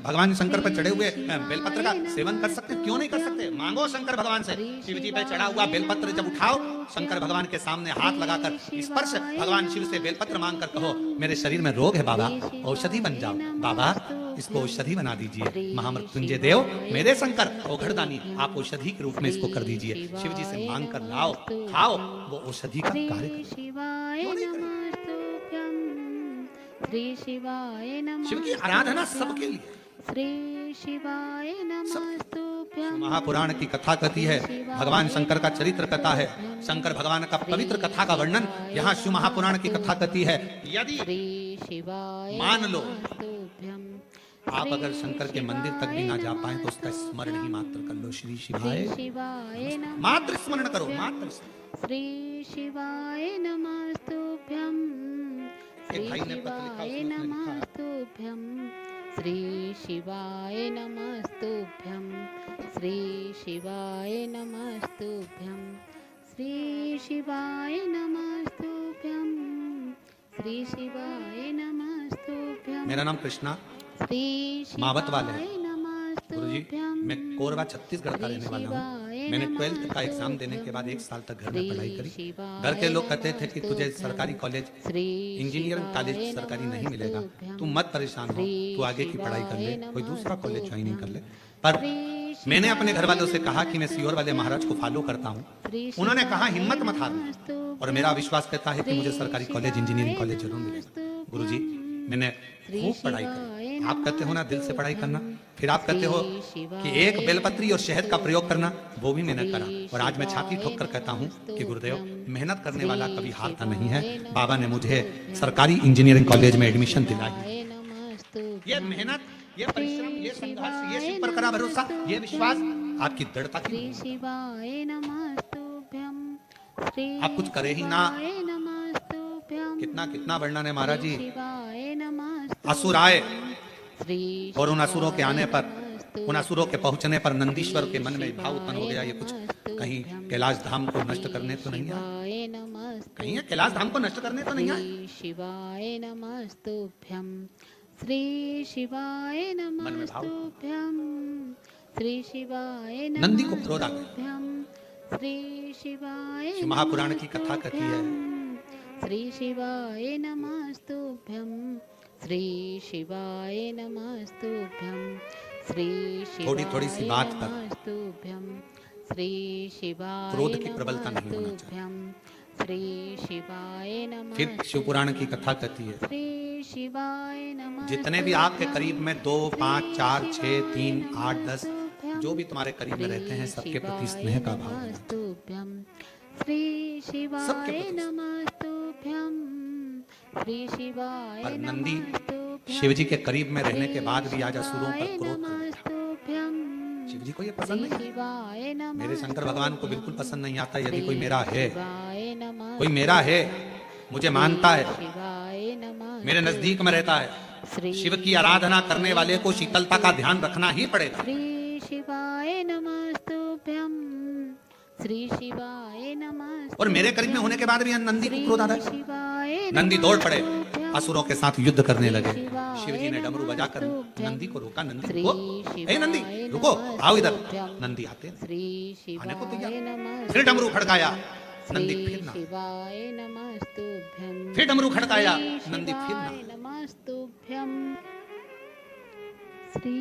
Speaker 1: भगवान शंकर पर चढ़े हुए बेलपत्र का सेवन कर सकते? क्यों नहीं कर सकते? मांगो शंकर भगवान से। शिव जी पे चढ़ा हुआ बेलपत्र जब उठाओ, शंकर भगवान के सामने हाथ लगाकर स्पर्श भगवान शिव से बेलपत्र मांग कर कहो, मेरे शरीर में रोग है बाबा, औषधि बन जाओ बाबा, इसको औषधि बना दीजिए। महामृत्युंजय देव मेरे शंकर औघड़दानी, आप औषधि के रूप में इसको कर दीजिए। शिव जी से मांग कर लाओ, खाओ, वो औषधि का कार्य करें।
Speaker 2: शिवाय नमस्तुभ्यं। श्री शिवाय नमः।
Speaker 1: शिव की आराधना सबके लिए।
Speaker 2: श्री शिवाय नमस्तुभ्यं।
Speaker 1: महापुराण की कथा कहती है, भगवान शंकर का चरित्र कथा है, शंकर भगवान का पवित्र कथा का वर्णन यहाँ शिव महापुराण की कथा कहती है। यदि मान लो आप अगर शंकर के मंदिर तक भी ना जा पाए तो उसका स्मरण ही मात्र कर लो। श्री शिवाय मात्र स्मरण करो, मात्र।
Speaker 2: श्री शिवाय नमस्तुभ्यं। श्री शिवाय नमस्तुभ्यं। श्री शिवाय नमस्तुभ्यं। श्री शिवाय नमस्तुभ्यं। श्री शिवाय नमस्तुभ्यं। श्री शिवाय नमस्तुभ्यं।
Speaker 1: मेरा नाम कृष्णा,
Speaker 2: श्री
Speaker 1: मावत वाले हैं।
Speaker 2: नमस्तुभ्यं।
Speaker 1: गुरुजी, मैं कोरबा छत्तीसगढ़ का रहने वाला हूँ। मैंने 12th का एग्जाम देने के बाद 1 साल तक घर में पढ़ाई करी। घर के लोग कहते थे कि तुझे सरकारी कॉलेज, इंजीनियरिंग कॉलेज सरकारी नहीं मिलेगा, तू मत परेशान हो, तू आगे की पढ़ाई कर ले, कोई दूसरा कॉलेज ज्वाइन कर ले। पर मैंने अपने घर वालों से कहा कि मैं सीहोर वाले महाराज को फॉलो करता हूँ। उन्होंने कहा हिम्मत मत हारना, और मेरा विश्वास कहता है कि मुझे सरकारी कॉलेज, इंजीनियरिंग कॉलेज जरूर मिलेगा। गुरुजी, मैंने खूब पढ़ाई करी। आप कहते हो ना दिल से पढ़ाई करना, फिर आप कहते हो कि एक बेलपत्री और शहद का प्रयोग करना, वो भी मैंने करा। और आज मैं छाती ठोक कर कहता हूँ कि गुरुदेव, मेहनत करने वाला कभी हारता नहीं है। बाबा ने मुझे सरकारी इंजीनियरिंग कॉलेज में एडमिशन दिलाई। ये मेहनत, ये परिश्रम, ये संघर्ष, ये शिव पर करा भरोसा, ये विश्वास आपकी दृढ़ता की। आप कुछ करे ही ना, कितना कितना वर्णन है महाराज जी। असुर आए और उन असुरों के आने पर, उन असुरों के पहुंचने पर नंदीश्वर के मन में भाव उत्पन्न हो गया, ये कुछ कहीं कैलाश धाम को नष्ट करने तो नहीं आए, कहीं कैलाश धाम को नष्ट करने तो नहीं आए।
Speaker 2: शिवाय नमस्तुभ्यं। श्री शिवाय नमस्तुभ्यं। श्री शिवाय
Speaker 1: नंदी को क्रोध आ गया।
Speaker 2: श्री शिवाय
Speaker 1: महापुराण की कथा कहती है,
Speaker 2: श्री शिवाय नमस्तुभ्यं। श्री शिवाय नमस्तुभ्यं। श्री
Speaker 1: थोड़ी थोड़ी सी बात पर
Speaker 2: नमस्तुभ्यं। श्री शिवाय
Speaker 1: क्रोध की प्रबलता नहीं होना चाहिए।
Speaker 2: श्री शिवाय नमः।
Speaker 1: फिर शिव पुराण की कथा कहती है,
Speaker 2: श्री शिवाय नमः।
Speaker 1: जितने भी आपके करीब में 2, 5, 4, 6, 3, 8, 10 जो भी तुम्हारे करीब में रहते हैं, सबके प्रति स्नेह का भाव
Speaker 2: नमस्तुभ्यं। श्री शिवाय नमस्तुभ्यं। श्री शिवाय
Speaker 1: पर नंदी शिव जी के करीब में रहने के बाद भी आज असुरों पर क्रोध कर रहा। शिव जी को ये पसंद नहीं है, मेरे शंकर भगवान को बिल्कुल पसंद नहीं आता। यदि कोई मेरा है, कोई मेरा है, मुझे मानता है, मेरे नजदीक में रहता है, शिव की आराधना करने वाले को शीतलता का ध्यान रखना ही पड़ेगा।
Speaker 2: श्री शिवाय नमस्तुभ्यं। श्री शिवाय नमः।
Speaker 1: और मेरे करीब में होने के बाद भी नंदी को क्रोध आता है। नंदी दौड़ पड़े, असुरों के साथ युद्ध करने लगे। शिव जी ने डमरू बजाकर नंदी को रोका। नंदी रुको, ए नंदी रुको, आओ इधर। नंदी आते आने को तैयार। फिर डमरू खड़काया, नंदी फिर ना। फिर डमरू खड़काया, नंदी फिर ना।
Speaker 2: श्री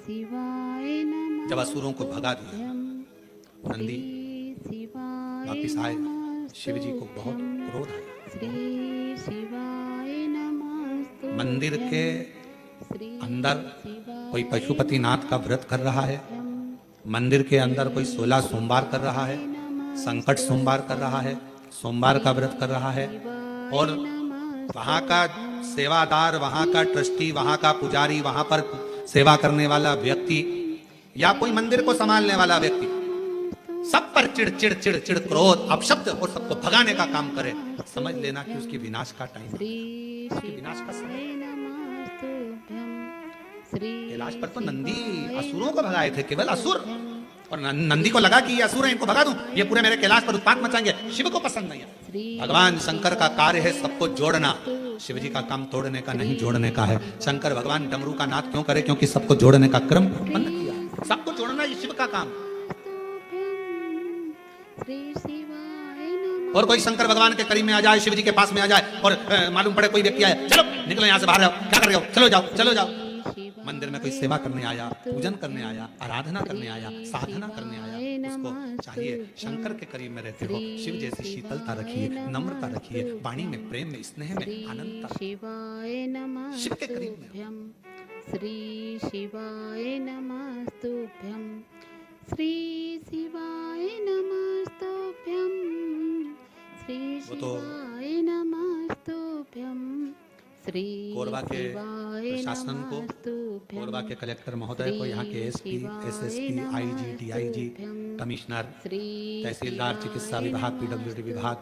Speaker 2: शिवाय नमः।
Speaker 1: जब असुरों को भगा दिया, नंदी वापिस आए। शिव जी को बहुत क्रोध आया। मंदिर के अंदर कोई पशुपतिनाथ का व्रत कर रहा है, मंदिर के अंदर कोई 16 सोमवार कर रहा है, संकट सोमवार कर रहा है, सोमवार का व्रत कर रहा है, और वहाँ का सेवादार, वहाँ का ट्रस्टी, वहाँ का पुजारी, वहाँ पर सेवा करने वाला व्यक्ति या कोई मंदिर को संभालने वाला व्यक्ति सब पर चिड़ चिड़ चिड़ चिड़ क्रोध अपशब्द और सबको भगाने का काम करे, समझ लेना कि उसकी विनाश का टाइम, उसकी विनाश का समय। कैलाश पर तो नंदी असुरों को भगाए थे, केवल असुर, और नंदी को लगा कि ये असुर है, इनको भगा दूं, ये पूरे मेरे कैलाश पर उत्पात मचाएंगे। शिव को पसंद नहीं है। भगवान शंकर का कार्य है सबको जोड़ना, शिव जी का काम तोड़ने का नहीं, जोड़ने का है। शंकर भगवान डमरू का नाद क्यों करे? क्योंकि सबको जोड़ने का क्रम उत्पन्न किया, सबको जोड़ना ये शिव का काम। और कोई शंकर भगवान के करीब में आ जाए, शिव जी के पास में आ जाए और मालूम पड़े कोई व्यक्ति आए, चलो निकलो यहाँ से बाहर, आओ क्या कर रहे हो, चलो जाओ चलो जाओ। मंदिर में कोई सेवा करने आया, पूजन करने आया, आराधना करने आया, साधना करने आया, उसको चाहिए शंकर के करीब में रहते हो, शिव जैसी शीतलता रखिए, नम्रता रखिए, वाणी में प्रेम में स्नेह में आनंदता, शिव के करीब में।
Speaker 2: श्री शिवाय नमस्तुभ्यं, श्री शिवाय नमस्तुभ्यं, श्री शिवाय नमस्तुभ्यं, श्री
Speaker 1: कोरबा के प्रशासन को, कोरबा के कलेक्टर महोदय को, यहाँ के SP, SSP, IG, DIG, commissioner, तहसीलदार, चिकित्सा विभाग, पीडब्ल्यूडी विभाग,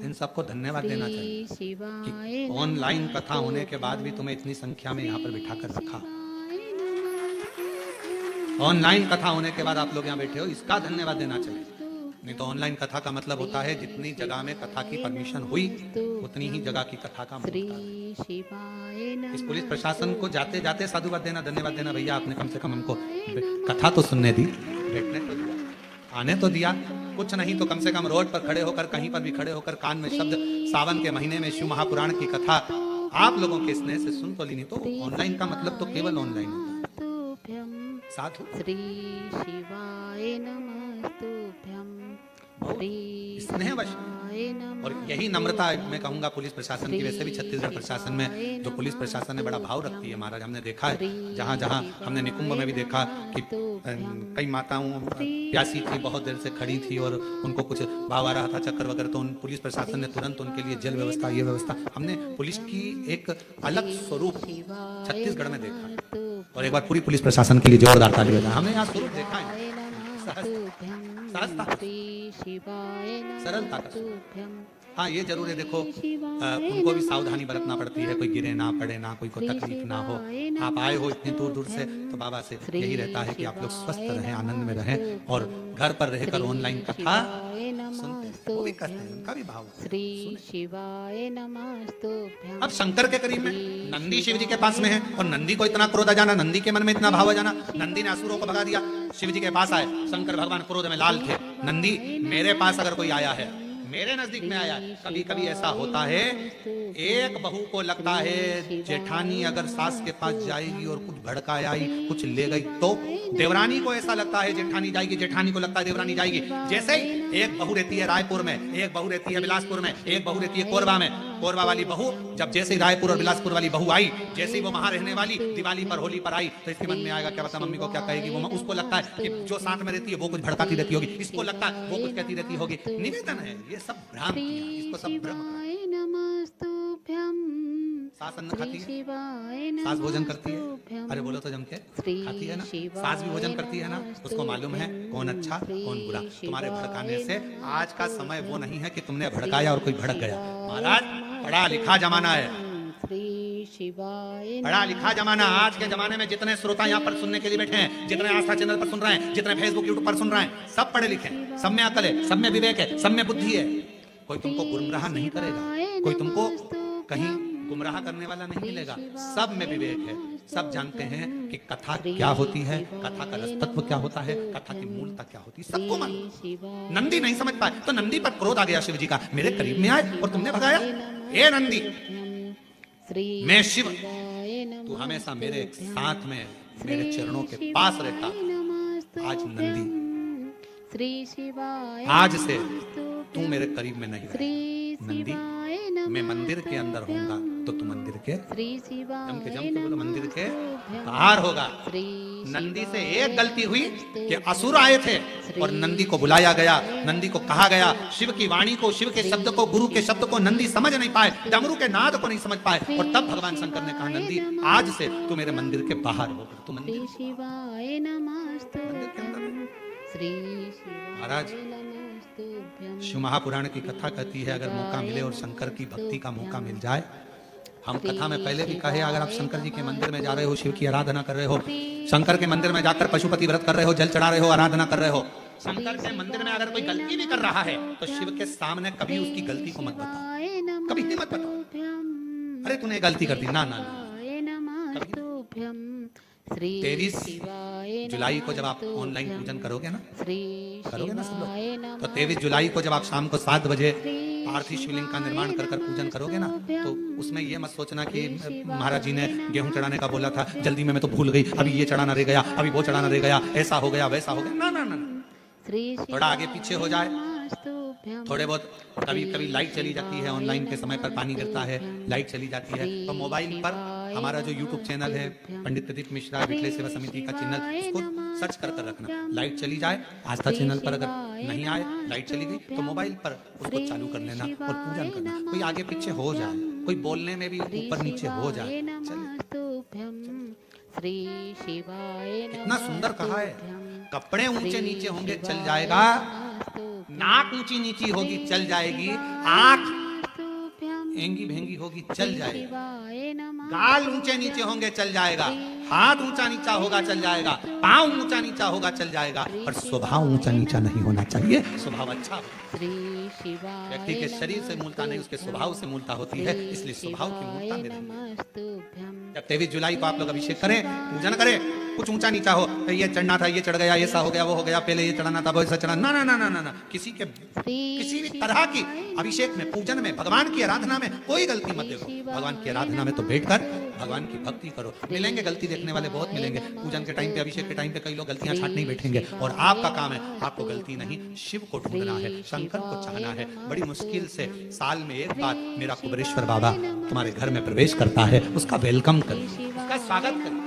Speaker 1: इन सबको धन्यवाद देना चाहिए कि ऑनलाइन कथा होने के बाद भी तुम्हें इतनी संख्या में यहाँ पर बिठा कर रखा। ऑनलाइन कथा होने के बाद आप लोग यहाँ बैठे हो, इसका धन्यवाद देना चाहिए। नहीं तो ऑनलाइन कथा का मतलब होता है जितनी जगह में कथा की परमिशन हुई उतनी ही जगह की कथा का मतलब है। इस पुलिस प्रशासन को जाते जाते साधुवाद देना, धन्यवाद देना, भैया आपने कम से कम हमको कथा तो सुनने दी, बैठने तो दिया, आने तो दिया, कुछ नहीं तो कम से कम रोड पर खड़े होकर, कहीं पर भी खड़े होकर कान में शब्द सावन के महीने में शिव महापुराण की कथा आप लोगों के स्नेह से सुन तो ली। नहीं तो ऑनलाइन का मतलब तो केवल ऑनलाइन साधु।
Speaker 2: श्री शिवाय नमस्तुभ्यं,
Speaker 1: स्नेहवश और यही नम्रता मैं कहूंगा पुलिस प्रशासन की। वैसे भी छत्तीसगढ़ प्रशासन में जो पुलिस प्रशासन है बड़ा भाव रखती है महाराज, हमने देखा है जहाँ जहाँ हमने निकुंभ में भी देखा कि कई माताओं प्यासी थी, बहुत देर से खड़ी थी और उनको कुछ भाव आ रहा था, चक्कर वगैरह, तो पुलिस प्रशासन ने तुरंत उनके लिए जल व्यवस्था, ये व्यवस्था, हमने पुलिस की एक अलग स्वरूप छत्तीसगढ़ में देखा। और एक बार पूरी पुलिस प्रशासन के लिए जोरदार ताली बजाएं। हमने यहाँ स्वरूप देखा है, सरलता का। हाँ ये जरूर है, देखो उनको भी सावधानी बरतना पड़ती है, कोई गिरे ना पड़े ना, कोई को तकलीफ ना हो। आप आए हो इतनी दूर दूर से, तो बाबा से यही रहता है कि आप लोग स्वस्थ रहें, आनंद में रहें और घर पर रहकर ऑनलाइन कथा सुनते हैं, वो भी करते हैं, उनका भी भाव।
Speaker 2: श्री शिवाय नमस्तुभ्यं।
Speaker 1: अब शंकर के करीब में नंदी शिव जी के पास में है और नंदी को इतना क्रोध आ जाना, नंदी के मन में इतना भाव आ जाना, नंदी ने असुरों को भगा दिया, शिव जी के पास आए, शंकर भगवान क्रोध में लाल थे। नंदी मेरे पास अगर कोई आया है, मेरे नजदीक में आया, कभी कभी ऐसा होता है एक बहू को लगता है जेठानी अगर सास के पास जाएगी और कुछ भड़का आई, कुछ ले गई, तो देवरानी को ऐसा लगता है जेठानी जाएगी, जेठानी को लगता है देवरानी जाएगी। जैसे ही एक बहू रहती है रायपुर में, एक बहू रहती है बिलासपुर में, एक बहू रहती है कोरबा में, कोरबा वाली बहू जब जैसे ही रायपुर और बिलासपुर वाली बहू आई, जैसे ही वो वहां रहने वाली दिवाली पर होली पर आई, तो इसके मन में आएगा क्या पता मम्मी को क्या कहेगी, वो उसको लगता है कि जो साथ में रहती है वो कुछ भड़काती रहती होगी, इसको लगता है वो कुछ कहती रहती होगी। निवेदन है ये सब भ्रांति, इसको सब भ्रम। सास अन्न खाती है, सास भोजन करती है, अरे बोलो तो जम के खाती है ना, सास भी भोजन करती है ना, उसको मालूम है कौन अच्छा कौन बुरा। तुम्हारे भड़काने से आज का समय वो नहीं है कि तुमने भड़काया और कोई भड़क गया। महाराज पढ़ा लिखा जमाना है, पढ़ा लिखा जमाना। आज के जमाने में जितने श्रोता यहाँ पर सुनने के लिए बैठे हैं, जितने आस्था चैनल पर सुन रहे हैं, जितने फेसबुक यूट्यूब पर सुन रहे हैं, सब पढ़े लिखे, सब में अकल है, सब में विवेक है, सब में बुद्धि है। कोई तुमको गुमराह नहीं करेगा, कोई तुमको कहीं गुमराह करने वाला नहीं मिलेगा। सब में विवेक है, सब जानते हैं कि कथा क्या होती है, कथा का रसतत्व क्या होता है, कथा की मूलता क्या होती है, सबको मालूम। नंदी नहीं समझ पाए तो नंदी पर क्रोध आ गया शिव जी का, मेरे करीब में आए और तुमने भगाया। ए नंदी, मैं शिव, तू हमेशा मेरे साथ में, मेरे चरणों के पास रहता। आज नंदी, आज से तू मेरे करीब में नहीं रहे। नंदी, मैं मंदिर के अंदर होऊंगा तो तू मंदिर के जम के बोलो, मंदिर के बाहर होगा। नंदी से एक गलती हुई कि असुर आए थे और नंदी को बुलाया गया, नंदी को कहा गया, शिव की वाणी को, शिव के शब्द को, गुरु के शब्द को नंदी समझ नहीं पाए, डमरू के नाद को नहीं समझ पाए, और तब भगवान शंकर ने कहा नंदी आज से तू मेरे मंदिर के बाहर हो। तू मंदिर
Speaker 2: शिवाय नमस्तुभ्यं श्री
Speaker 1: महाराज शिव महापुराण की कथा कहती है अगर मौका मिले और शंकर की भक्ति का मौका मिल जाए, हम कथा में पहले भी कहे अगर आप शंकर जी के मंदिर में जा रहे हो, शिव की आराधना कर रहे हो, शंकर के मंदिर में जाकर पशुपति व्रत कर रहे हो, जल चढ़ा रहे हो, आराधना कर रहे हो, शंकर के मंदिर में अगर कोई गलती भी कर रहा है तो शिव के सामने कभी उसकी गलती को मत बताओ, कभी नहीं मत बताओ अरे तूने गलती कर दी, ना ना, ना। 23 जुलाई को जब आप ऑनलाइन पूजन करोगे ना सब लोग, तो 23 जुलाई को जब आप शाम को 7 बजे पार्थिव शिवलिंग का निर्माण कर पूजन करोगे ना, तो उसमें ये मत सोचना कि महाराज जी ने गेहूं चढ़ाने का बोला था, जल्दी में मैं तो भूल गई, अभी ये चढ़ाना रह गया, अभी वो चढ़ाना रह गया, ऐसा हो गया वैसा हो गया, ना ना ना, थोड़ा आगे पीछे हो जाए, थोड़े बहुत कभी कभी लाइट चली जाती है, ऑनलाइन के समय पर पानी गिरता है, लाइट चली जाती है, तो मोबाइल पर हमारा जो YouTube चैनल है पंडित प्रदीप मिश्रा विठले सेवा समिति का चैनल, उसको सर्च कर रखना, लाइट चली जाए, आस्था चैनल पर अगर नहीं आए, लाइट चली गई तो मोबाइल पर उसको चालू कर लेना और पूजन करना, कोई आगे पीछे हो जाए, कोई बोलने में भी ऊपर नीचे हो जाए, इतना सुंदर कहा है, कपड़े ऊंचे नीचे होंगे चल जाएगा, नाक ऊंची नीची होगी चल जाएगी, आंख एंगी भेंगी होगी चल जाएगी, गाल ऊंचे नीचे होंगे चल जाएगा, हाथ ऊंचा नीचा होगा चल जाएगा, पांव ऊंचा नीचा होगा चल जाएगा, पर स्वभाव ऊंचा नीचा नहीं होना चाहिए, स्वभाव अच्छा हो। व्यक्ति के शरीर से मूलता नहीं, उसके स्वभाव से मूलता होती है, इसलिए स्वभाव की मूलता में रहेगी। जब 23 जुलाई को आप लोग अभिषेक करें, पूजन करें, कुछ ऊंचा नीचा हो, ये चढ़ना था ये चढ़ गया, ऐसा हो गया वो हो गया, पहले ये चढ़ाना था वो ऐसा चढ़ा, ना ना ना ना ना, किसी भी तरह की अभिषेक में, पूजन में, भगवान की आराधना में कोई गलती मत देखो, भगवान की आराधना में तो बैठकर भगवान की भक्ति करो। मिलेंगे गलती देखने वाले बहुत मिलेंगे, पूजन के टाइम पे, अभिषेक के टाइम पे कई लोग गलतियां छांटने बैठेंगे, और आपका काम है, आपको गलती नहीं, शिव को ढूंढना है, शंकर को चाहना है। बड़ी मुश्किल से साल में एक बार मेरा कुबेरेश्वर बाबा तुम्हारे घर में प्रवेश करता है, उसका वेलकम करें, उसका स्वागत करें।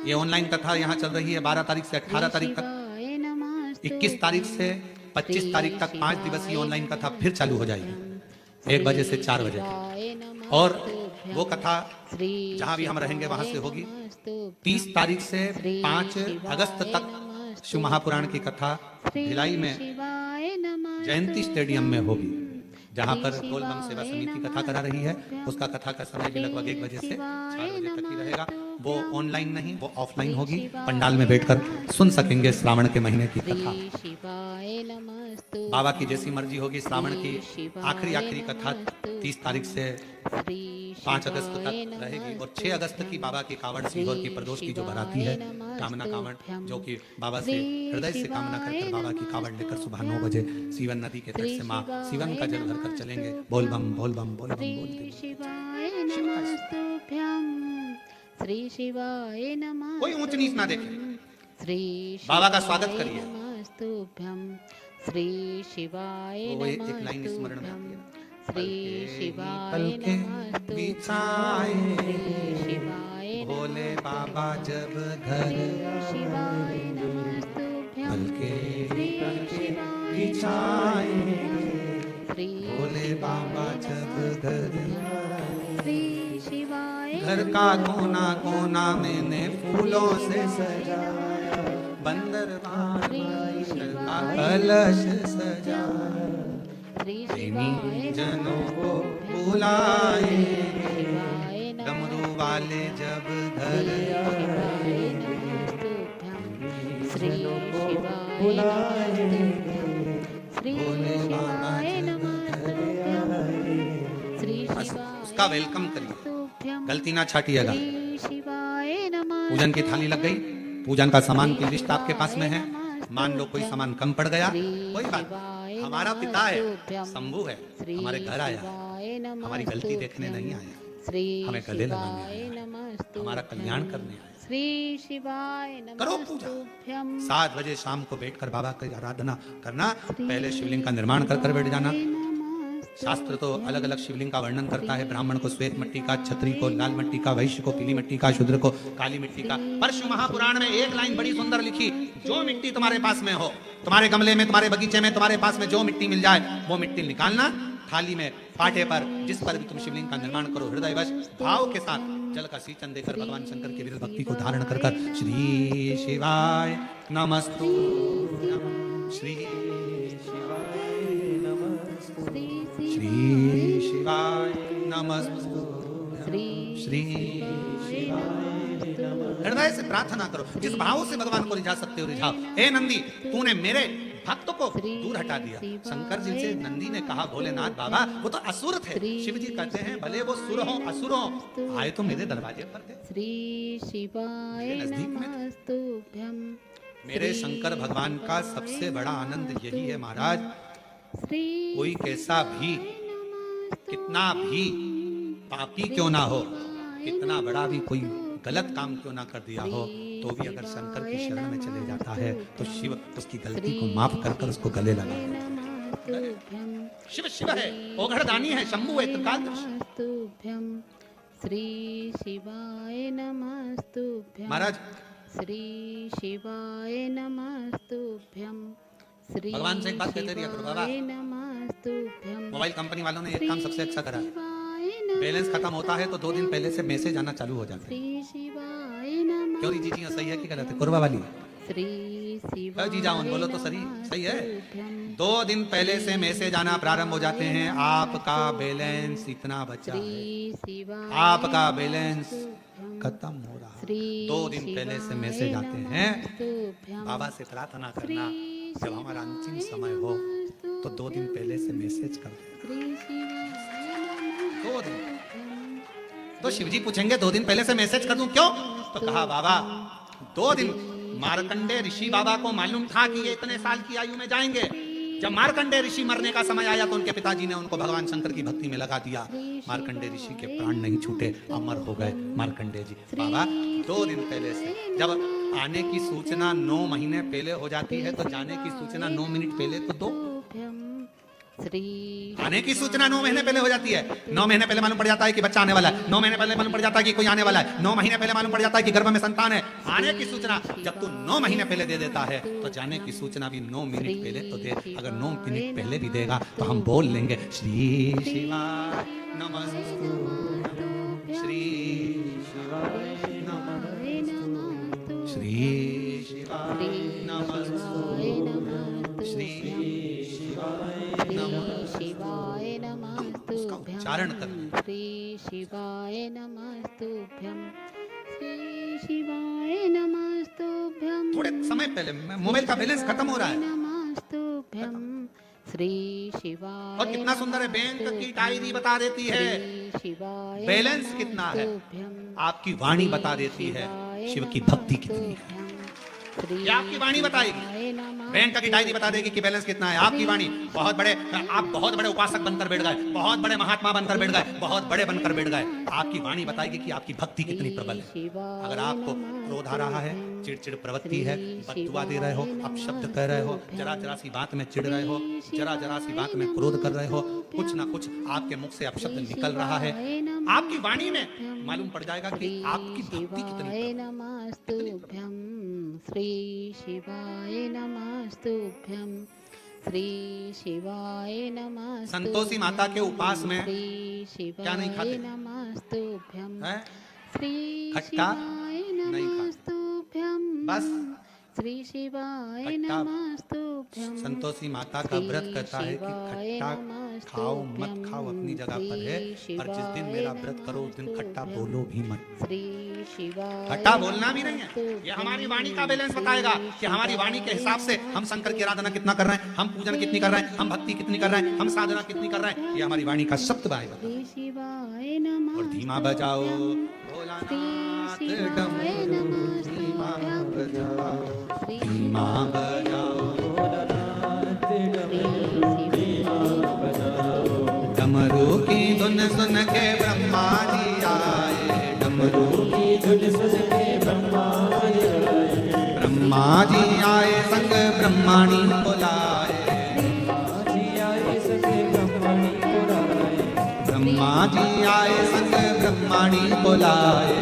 Speaker 1: ये ऑनलाइन कथा यहाँ चल रही है 12 तारीख से 18 तारीख तक, 21 तारीख से 25 तारीख तक 5 दिवसीय ऑनलाइन कथा फिर चालू हो जाएगी, 1 बजे से 4 बजे, और वो कथा जहां भी हम रहेंगे वहां से होगी। 30 तारीख से 5 अगस्त तक शिव महापुराण की कथा भिलाई में जयंती स्टेडियम में होगी, जहां पर बोल बम सेवा समिति कथा करा रही है, उसका कथा का समय भी लगभग 1 बजे से 4 बजे तक ही रहेगा। वो ऑनलाइन नहीं, वो ऑफलाइन होगी, पंडाल में बैठकर सुन सकेंगे श्रावण के महीने की कथा। बाबा की जैसी मर्जी होगी, श्रावण की आखिरी कथा 30 तारीख से 5 अगस्त तक रहेगी, और 6 अगस्त की बाबा की कावड़ सीहोर की प्रदोष की जो बराती है, कामना कावड़, जो कि बाबा से हृदय से कामना कर बाबा की कावड़ लेकर सुबह 9 बजे सीवन नदी के तट से माँ सीवन का जल भरकर चलेंगे, बोल बम बोल बम बोल बम बोलते।
Speaker 2: श्री शिवाय नमः,
Speaker 1: कोई ऊंच नीच ना देखे,
Speaker 2: श्री
Speaker 1: बाबा का स्वागत करिए।
Speaker 2: श्री शिवाय
Speaker 1: वो एक लाइन स्मरण में आती है,
Speaker 2: श्री शिवाय
Speaker 1: पलके बिछाए
Speaker 2: शिवाय
Speaker 1: भोले बाबा जब घर,
Speaker 2: शिवाय नमस्तुभ्यं,
Speaker 1: पलके
Speaker 2: शिवाय
Speaker 1: बिछाए
Speaker 2: श्री
Speaker 1: भोले बाबा जब घर,
Speaker 2: श्री शिवाय
Speaker 1: घर का कोना कोना मैंने फूलों से सजाया, बंदर का कलश सजाया, प्रेमी जनों को बुलाए, डमरू वाले जब घर,
Speaker 2: श्री शिवाय
Speaker 1: भोले बाबा जब उसका वेलकम करिए, गलती ना छाटिएगा। पूजन की थाली लग गई, पूजन का सामान की लिस्ट आपके पास में है, मान लो कोई सामान कम पड़ गया, कोई बात, हमारा पिता है, शंभू है, हमारे घर आया, हमारी गलती देखने नहीं आया, हमें गले लगाने आया, हमारा कल्याण करने आया।
Speaker 2: श्री शिवाय
Speaker 1: करो पूजा, 7 बजे शाम को बैठकर बाबा की आराधना करना, पहले शिवलिंग का निर्माण कर बैठ जाना, शास्त्र तो अलग अलग शिवलिंग का वर्णन करता है। ब्राह्मण को श्वेत मिट्टी का, क्षत्रिय को लाल मिट्टी का, वैश्य को पीली मिट्टी का, शूद्र को काली मिट्टी का। पर शिव महापुराण में एक लाइन बड़ी सुंदर लिखी, जो मिट्टी तुम्हारे पास में हो, तुम्हारे गमले में, तुम्हारे बगीचे में, तुम्हारे पास में जो मिट्टी मिल जाए वो मिट्टी निकालना, थाली में, पाटे पर, जिस पर भी तुम शिवलिंग का निर्माण करो, हृदयवश भाव के साथ जल का सींचन देकर भगवान शंकर की विरल भक्ति को धारण कर कर श्री शिवाय नमस्तु, श्री श्री शिवाय नमस्तु, श्री हृदय से प्रार्थना करो, जिस भाव से भगवान को रिझा सकते हो रिझाओ। हे नंदी, तूने मेरे भक्त को दूर हटा दिया। शंकर जी से नंदी ने कहा, भोलेनाथ बाबा वो तो असुर थे। शिव जी कहते हैं भले वो सुर हो असुर हो, आए तो मेरे दरवाजे पर थे,
Speaker 2: श्री शिवाय
Speaker 1: नजदीक में थे।
Speaker 2: नमस्तुभ्यं।
Speaker 1: मेरे शंकर भगवान का सबसे बड़ा आनंद यही है महाराज, कोई कैसा भी, कितना भी पापी क्यों ना हो, कितना बड़ा भी कोई गलत काम क्यों ना कर दिया हो, तो भी अगर शंकर की शरण में चले जाता है तो शिव उसकी गलती को माफ कर कर उसको गले लगा। शिव शिव है, ओघड़दानी है, शंभु है, त्रिकालदर्शी।
Speaker 2: श्री शिवाय नमस्तुभ्यं।
Speaker 1: महाराज
Speaker 2: श्री शिवाय नमस्तुभ्यं। श्री
Speaker 1: भगवान से एक बात कहते रहिए करो बाबा,
Speaker 2: नमस्तुभ्यं।
Speaker 1: मोबाइल कंपनी वालों ने एक काम सबसे अच्छा करा, बैलेंस खत्म होता है तो 2 दिन पहले से मैसेज आना चालू हो जाता है। क्यों जी जी सही है कि गलत है? कुरबा वाली जी जाओ बोलो तो सही है। 2 दिन पहले से मैसेज आना प्रारंभ हो जाते हैं, आपका बैलेंस इतना बचा है, आपका बैलेंस खत्म हो रहा है। 2 दिन पहले से मैसेज आते हैं। बाबा से प्रार्थना करना, जब हमारा अंतिम समय हो तो 2 दिन पहले से मैसेज कर देना। 2 दिन तो शिवजी पूछेंगे 2 दिन पहले से मैसेज कर दूं क्यों? तो कहा बाबा 2 दिन मार्कंडे ऋषि बाबा को मालूम था कि ये इतने साल की आयु में जाएंगे। जब मार्कंडे ऋषि मरने का समय आया तो उनके पिताजी ने उनको भगवान शंकर की भक्ति में लगा दिया। मार्कंडे ऋषि के प्राण नहीं छूटे, अमर हो गए मार्कंडे जी। बाबा 2 दिन पहले से, जब आने की सूचना 9 महीने पहले हो जाती है तो जाने की सूचना 9 मिनट पहले तो दो। आने की सूचना 9 महीने पहले हो जाती है। 9 महीने पहले मालूम पड़ जाता है कि बच्चा आने वाला है, 9 महीने पहले मालूम पड़ जाता है कि कोई आने वाला है, 9 महीने पहले मालूम पड़ जाता है कि गर्भ में संतान है। आने की सूचना जब तू 9 महीने पहले दे देता है तो जाने की सूचना भी 9 मिनट पहले तो दे। अगर 9 मिनट पहले भी देगा तो हम बोल लेंगे श्री शिवाय नमस्तु, श्री शिवाय नमस्तु, श्री शिवाय नमस्तु, श्री शिवाय नमस्तुभ्यं। उच्चारण करना, श्री शिवाय नमस्तुभ्यं, श्री शिवाय नमस्तुभ्यं। थोड़े समय पहले मोबाइल का बैलेंस खत्म हो रहा है।
Speaker 2: नमस्तुभ्यं, श्री शिवाय।
Speaker 1: और कितना सुंदर है, बैंक की डायरी बता देती है बैलेंस कितना है, आपकी वाणी बता देती है शिव की भक्ति कितनी है। ये आपकी वाणी बताएगी, बैंक की डायरी बता देगी कि बैलेंस कितना है। आपकी वाणी, आप बहुत बड़े उपासक बनकर बैठ गए, बहुत बड़े महात्मा बनकर बैठ गए, बहुत बड़े बनकर बैठ गए, आपकी वाणी बताएगी कि आपकी भक्ति कितनी प्रबल है। अगर आपको क्रोध आ रहा है, चिड़चिड़ प्रवृत्ति है, बददुआ दे रहे हो, अपशब्द कह रहे हो, जरा सी बात में चिढ़ रहे हो, जरा सी बात में क्रोध कर रहे हो, कुछ ना कुछ आपके मुख से अपशब्द निकल रहा है, आपकी वाणी में मालूम पड़ जाएगा कि आपकी भक्ति कितनी
Speaker 2: नमस्तुभ्यं, श्री शिवाय नमस्तुभ्यं, श्री शिवाय नमस्तुभ्यं।
Speaker 1: संतोषी माता के उपास में क्या नहीं खाते?
Speaker 2: नमस्तुभ्यं,
Speaker 1: श्री खट्टा नहीं खाते, बस
Speaker 2: श्री शिवाय नमस्तुभ्यं।
Speaker 1: संतोषी माता का व्रत कहता है कि खट्टा खाओ मत खाओ अपनी जगह पर है, पर जिस दिन मेरा व्रत करो उस दिन खट्टा बोलो भी मत। खट्टा बोलना भी नहीं है। ये हमारी वाणी का बैलेंस बताएगा कि हमारी वाणी के हिसाब से हम शंकर की आराधना कितना कर रहे हैं, हम पूजन कितनी कर रहे हैं, हम भक्ति कितनी कर रहे हैं, हम साधना कितनी कर रहे हैं। ये हमारी वाणी का शब्द बाएगा। और धीमा बजाओ भोलानाथ डमरू, धीमा बजाओ, धीमा बजाओ डमरू की धुन सुन के ब्रह्मा जी आए, डमरू की धुन सुन के ब्रह्मा जी आए, ब्रह्मा जी आए संग ब्रह्माणी बुलाए, ब्रह्मा जी आए संग ब्रह्माणी बुलाए। जी आए संग ब्रह्माणी बुलाए,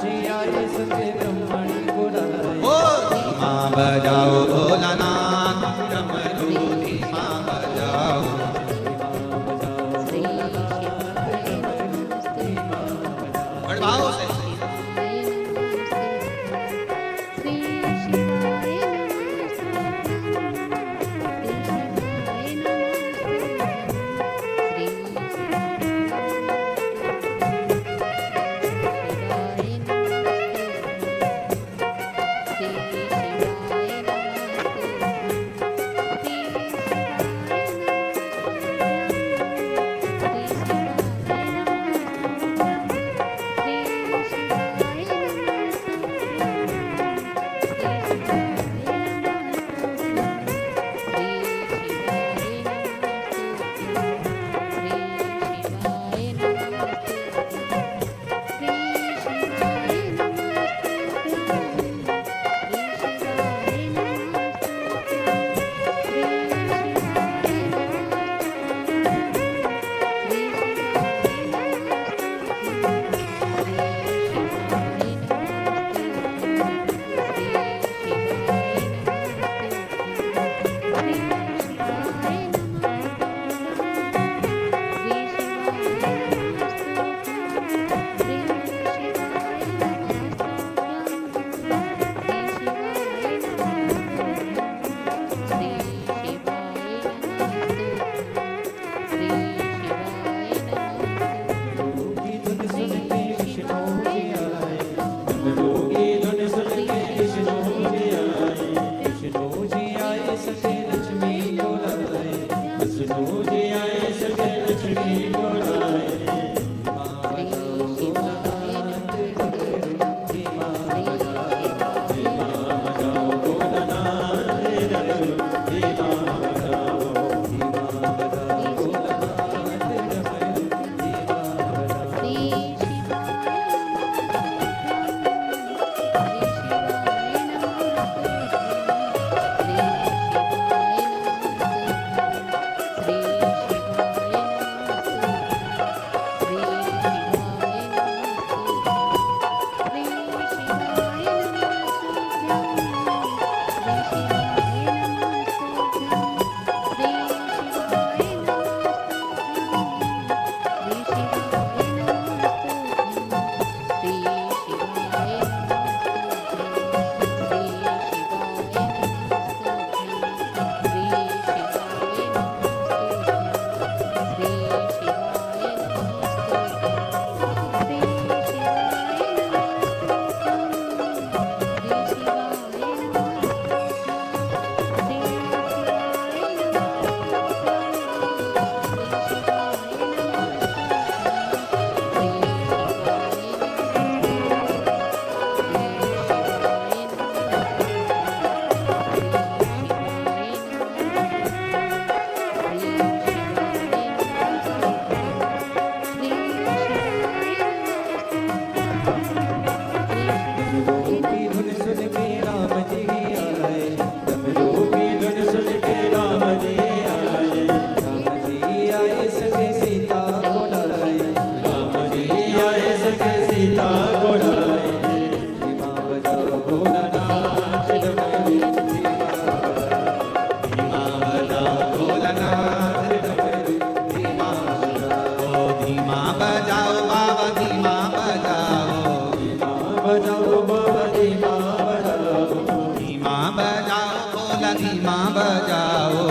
Speaker 3: जी आए संगे ब्रह्मणी बुलाए।
Speaker 1: ओ धीमा बजाओ भोलानाथ, डमरू धीमा बजाओ।
Speaker 2: श्री शिवाय नमस्ते,
Speaker 1: बढ़ाओ से
Speaker 2: श्री शिवाय
Speaker 1: धीमा बजाओ,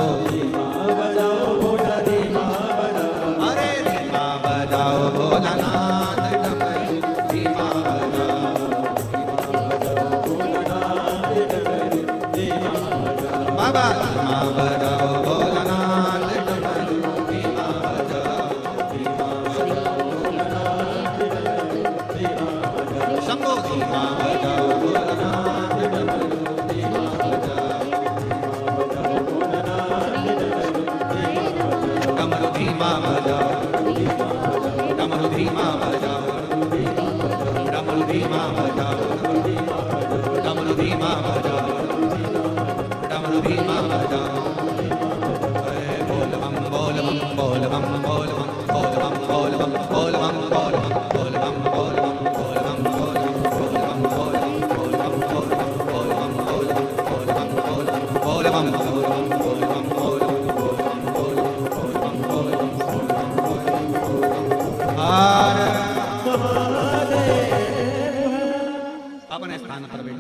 Speaker 1: अरे धीमा बजाओ भोलानाथ डमरू धीमा बजाओ, बाबा धीमा बजाओ भोलानाथ डमरू धीमा बजाओ, शंभो धीमा बजाओ भोलानाथ डमरू धीमा बजाओ, डमरू धीमा बजाओ, डमरू धीमा बजाओ, डमरू धीमा बजाओ, डमरू धीमा बजाओ, डमरू धीमा बजाओ, बोल बम बोल बम बोल बम बोल बम बोल बम बोल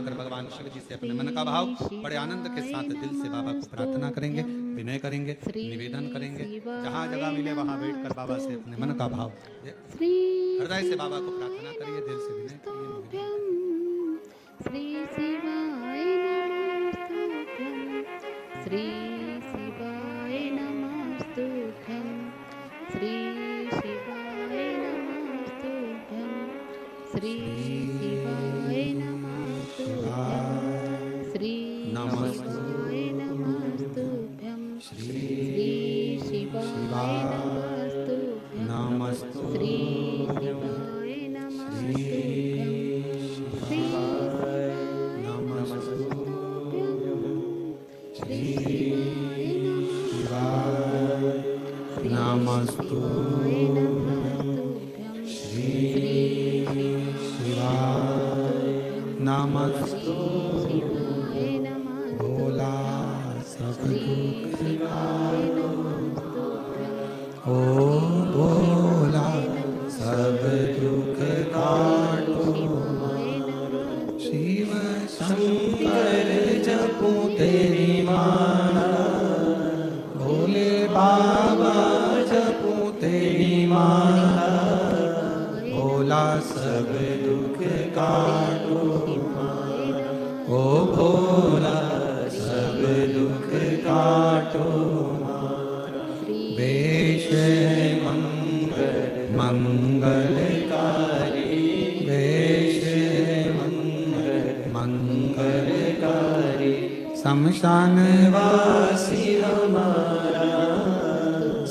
Speaker 1: लेकर भगवान शिव जी से अपने मन का भाव बड़े आनंद के साथ दिल से बाबा को प्रार्थना करेंगे, विनय करेंगे, निवेदन करेंगे। जहाँ जगह मिले वहाँ बैठकर बाबा से अपने मन का भाव हृदय से बाबा को प्रार्थना करिए, दिल से विनय करिए।
Speaker 2: श्री शिवाय नमस्तुभ्यं, श्री शिवाय नमस्तुभ्यं, श्री शिवाय नमस्तुभ्यं, श्री शिवाय नमस्तुभ्यं, श्री शिवाय नमस्तुभ्यं, श्री शिवाय नमस्तुभ्यं, श्री शिवाय नमस्तुभ्यं, श्री
Speaker 1: नमस्तु श्री शिवाय नमस्तु भोला सब दुख ओ भोला सब दुख काटो। शिव शंकर जपू तेरी माला, भोले बाबा जपू तेरी माला, भोला सब दुख काटो। ओ भोला सब दुख काटो। वेश मंगलकारी, वेश मंगलकारी, शमशान वासी हमारा,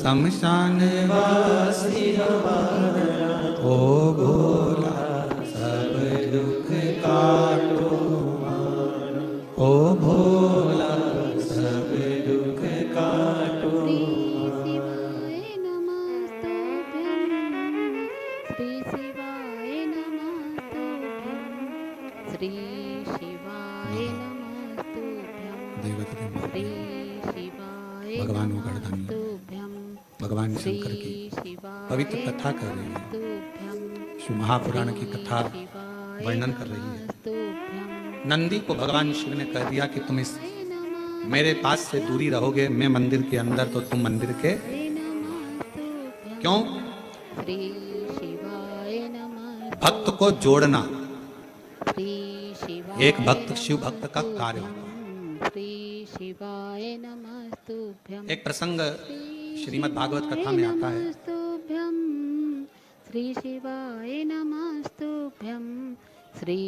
Speaker 1: शमशान वासी हमारा, ओ भोला सब दुख काटो। ओ भोला सब दुख काटो।
Speaker 2: श्री शिवाय नमस्तुभ्यं, श्री शिवाय नमस्तुभ्यं, श्री शिवाय
Speaker 1: भगवान उगड़धामी भगवान शंकर की पवित्र कथा कर रही है, शिव महापुराण की कथा वर्णन कर रही है। नंदी को भगवान शिव ने कह दिया कि तुम इस मेरे पास से दूरी रहोगे, मैं मंदिर के अंदर तो तुम मंदिर के क्यों? भक्त को जोड़ना एक भक्त शिव भक्त का कार्य होता है। एक प्रसंग श्रीमद् भागवत कथा में आता है।
Speaker 2: श्री शिवाय नमस्तुभ्यं, श्री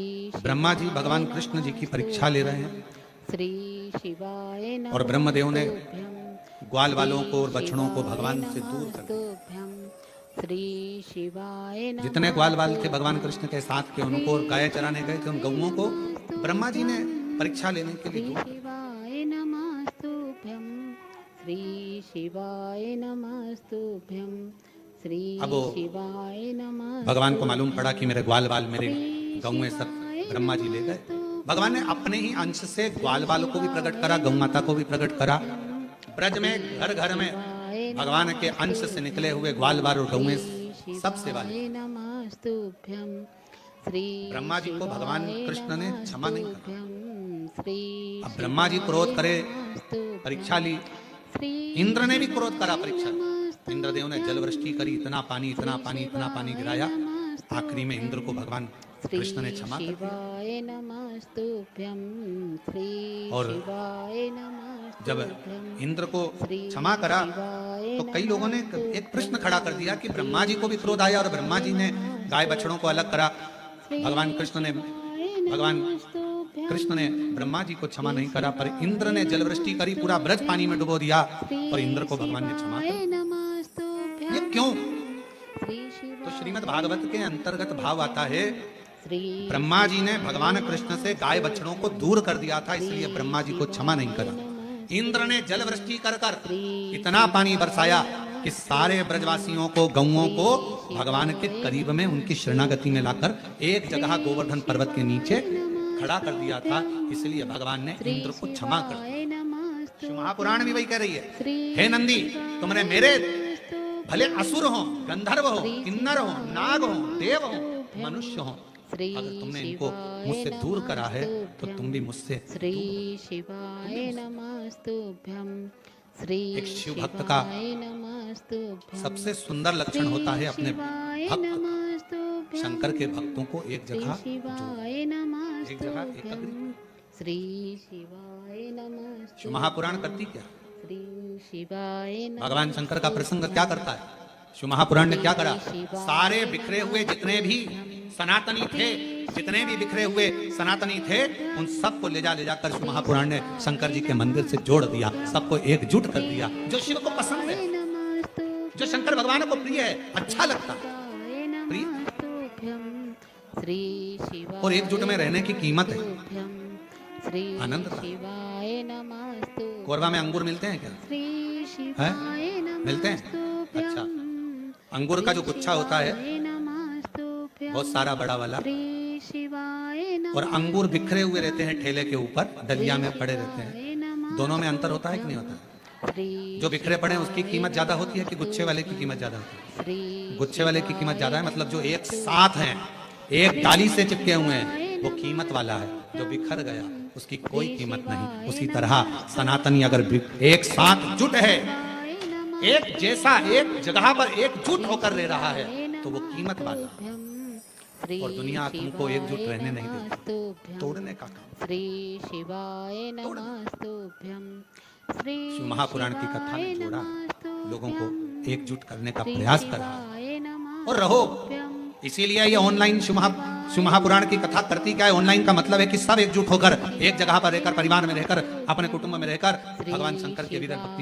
Speaker 1: ब्रह्मा जी भगवान कृष्ण जी की परीक्षा ले रहे हैं
Speaker 2: श्री शिवाय
Speaker 1: और ब्रह्मदेव ने ग्वाल वालों को और बछड़ों को भगवान से दूर कर दिया।
Speaker 2: श्री शिवाय
Speaker 1: जितने ग्वाल वाल थे भगवान कृष्ण के साथ के, उनको और गाय चराने गए थे, उन गौओं को ब्रह्मा जी ने परीक्षा लेने के लिए दूर कर दिया।
Speaker 2: शिवाय नमस्तुभ्यं, श्री शिवाय नमस्तुभ्यं, श्री
Speaker 1: अब
Speaker 2: शिवाय नमः।
Speaker 1: भगवान को मालूम पड़ा कि मेरे ग्वाल वाल मेरे गौएं सब ब्रह्मा जी ले गए। भगवान ने अपने ही अंश से ग्वाल वालों को भी प्रकट करा, गौ माता को भी प्रकट करा। ब्रज में घर घर में भगवान के अंश से निकले हुए ग्वाल वाल और गौएं सब सेवा ली। ब्रह्मा जी को भगवान कृष्ण ने क्षमा नहीं करा। अब ब्रह्मा जी क्रोध करे, परीक्षा ली। इंद्र ने भी क्रोध करा, परीक्षा ली। इंद्रदेव ने जल वृष्टि करी, इतना पानी गिराया। आखिरी में इंद्र को भगवान कृष्ण ने क्षमा कर दिया। और जब इंद्र को क्षमा करा तो कई लोगों ने एक प्रश्न खड़ा कर दिया कि ब्रह्मा जी को भी क्रोध आया और ब्रह्मा जी ने गाय बछड़ों को अलग करा, भगवान कृष्ण ने ब्रह्मा जी को क्षमा नहीं करा, पर इंद्र ने जल वृष्टि करी, पूरा ब्रज पानी में डुबो दिया और इंद्र को भगवान ने क्षमा कर दिया। ये क्यों? तो श्रीमद् भागवत के अंतर्गत भाव आता है, ब्रह्मा जी ने भगवान कृष्ण से गाय बछड़ों को दूर कर दिया था, इसलिए ब्रह्मा जी को क्षमा नहीं करा। इंद्र ने जल वृष्टि कर कर इतना पानी बरसाया कि सारे ब्रजवासियों को, गौओं को भगवान के करीब में उनकी शरणागति में लाकर एक जगह गोवर्धन पर्वत के नीचे खड़ा कर दिया था, इसलिए भगवान ने इंद्र को क्षमा कर दिया। शिव महापुराण भी वही कह रही है, हे नंदी, तुमने मेरे भले असुर हो, गंधर्व हो, किन्नर हो, नाग हो, देव हो, मनुष्य हो,
Speaker 2: श्री
Speaker 1: अगर तुमने इनको
Speaker 2: शिवाय
Speaker 1: मुझसे दूर करा है तो
Speaker 2: नमस्तुभ्यं।
Speaker 1: तुम भी मुझसे
Speaker 2: श्री शिवाय नमस्तुभ्यं। श्री
Speaker 1: एक शिव भक्त का
Speaker 2: शिवाय नमस्तुभ्यं।
Speaker 1: सबसे सुंदर लक्षण होता है अपने
Speaker 2: शिवाय
Speaker 1: भक्त
Speaker 2: नमस्तुभ्यं।
Speaker 1: शंकर के भक्तों को एक
Speaker 2: श्री
Speaker 1: जगह
Speaker 2: शिवाय
Speaker 1: एक जगह
Speaker 2: नमस्तुभ्यं।
Speaker 1: एकत्रित।
Speaker 2: श्री शिवाय नमस्तुभ्यं।
Speaker 1: शिव महापुराण करती क्या?
Speaker 2: श्री शिवाय
Speaker 1: भगवान शंकर का प्रसंग क्या करता है? शिव महापुराण ने क्या करा? सारे बिखरे हुए जितने भी सनातनी थे, जितने भी बिखरे हुए सनातनी थे, उन सबको ले जाकर शिव महापुराण ने शंकर जी के मंदिर से जोड़ दिया, सबको एकजुट कर दिया। जो शिव को पसंद है, जो शंकर भगवान को प्रिय है, अच्छा लगता है, प्रिय,
Speaker 2: श्री शिवाय
Speaker 1: और एकजुट में रहने की कीमत है,
Speaker 2: श्री
Speaker 1: आनंद का।
Speaker 2: शिवाय नमस्तुभ्यं।
Speaker 1: कोरबा में अंगूर मिलते हैं क्या?
Speaker 2: श्री शिवाय
Speaker 1: मिलते हैं?
Speaker 2: नमस्तुभ्यं।
Speaker 1: अच्छा, अंगूर का जो गुच्छा होता है
Speaker 2: नमस्तुभ्यं।
Speaker 1: बहुत सारा बड़ा वाला,
Speaker 2: श्री शिवाय
Speaker 1: और अंगूर बिखरे हुए रहते हैं ठेले के ऊपर, डलिया में पड़े रहते हैं। दोनों में अंतर होता है कि नहीं होता? जो बिखरे पड़े हैं उसकी कीमत ज्यादा होती है कि गुच्छे वाले की कीमत ज्यादा होती है? गुच्छे वाले की कीमत ज्यादा है, मतलब जो एक साथ हैं, एक डाली से चिपके हुए हैं, वो कीमत वाला है। जो बिखर गया उसकी कोई कीमत नहीं। उसी तरह सनातनी अगर एक साथ जुट है, एक जैसा एक जगह पर एकजुट होकर रह रहा है, तो वो कीमत वाला है। और दुनिया तुमको एकजुट रहने नहीं देती, तोड़ने का काम।
Speaker 2: श्री शिवाय नमस्तुभ्यं। श्री
Speaker 1: शिव महापुराण की कथा ने
Speaker 2: शिवाय
Speaker 1: जोड़ा, लोगों को
Speaker 2: नमस्तुभ्यं।
Speaker 1: एकजुट करने का
Speaker 2: श्री
Speaker 1: प्रयास करा
Speaker 2: शिवाय
Speaker 1: और रहो।
Speaker 2: नमस्तुभ्यं।
Speaker 1: इसीलिए ये ऑनलाइन शिव महापुराण की कथा करती क्या है? ऑनलाइन का मतलब है कि सब एकजुट होकर एक जगह पर रहकर, परिवार में रहकर, अपने कुटुंब में रहकर भगवान शंकर की विरह भक्ति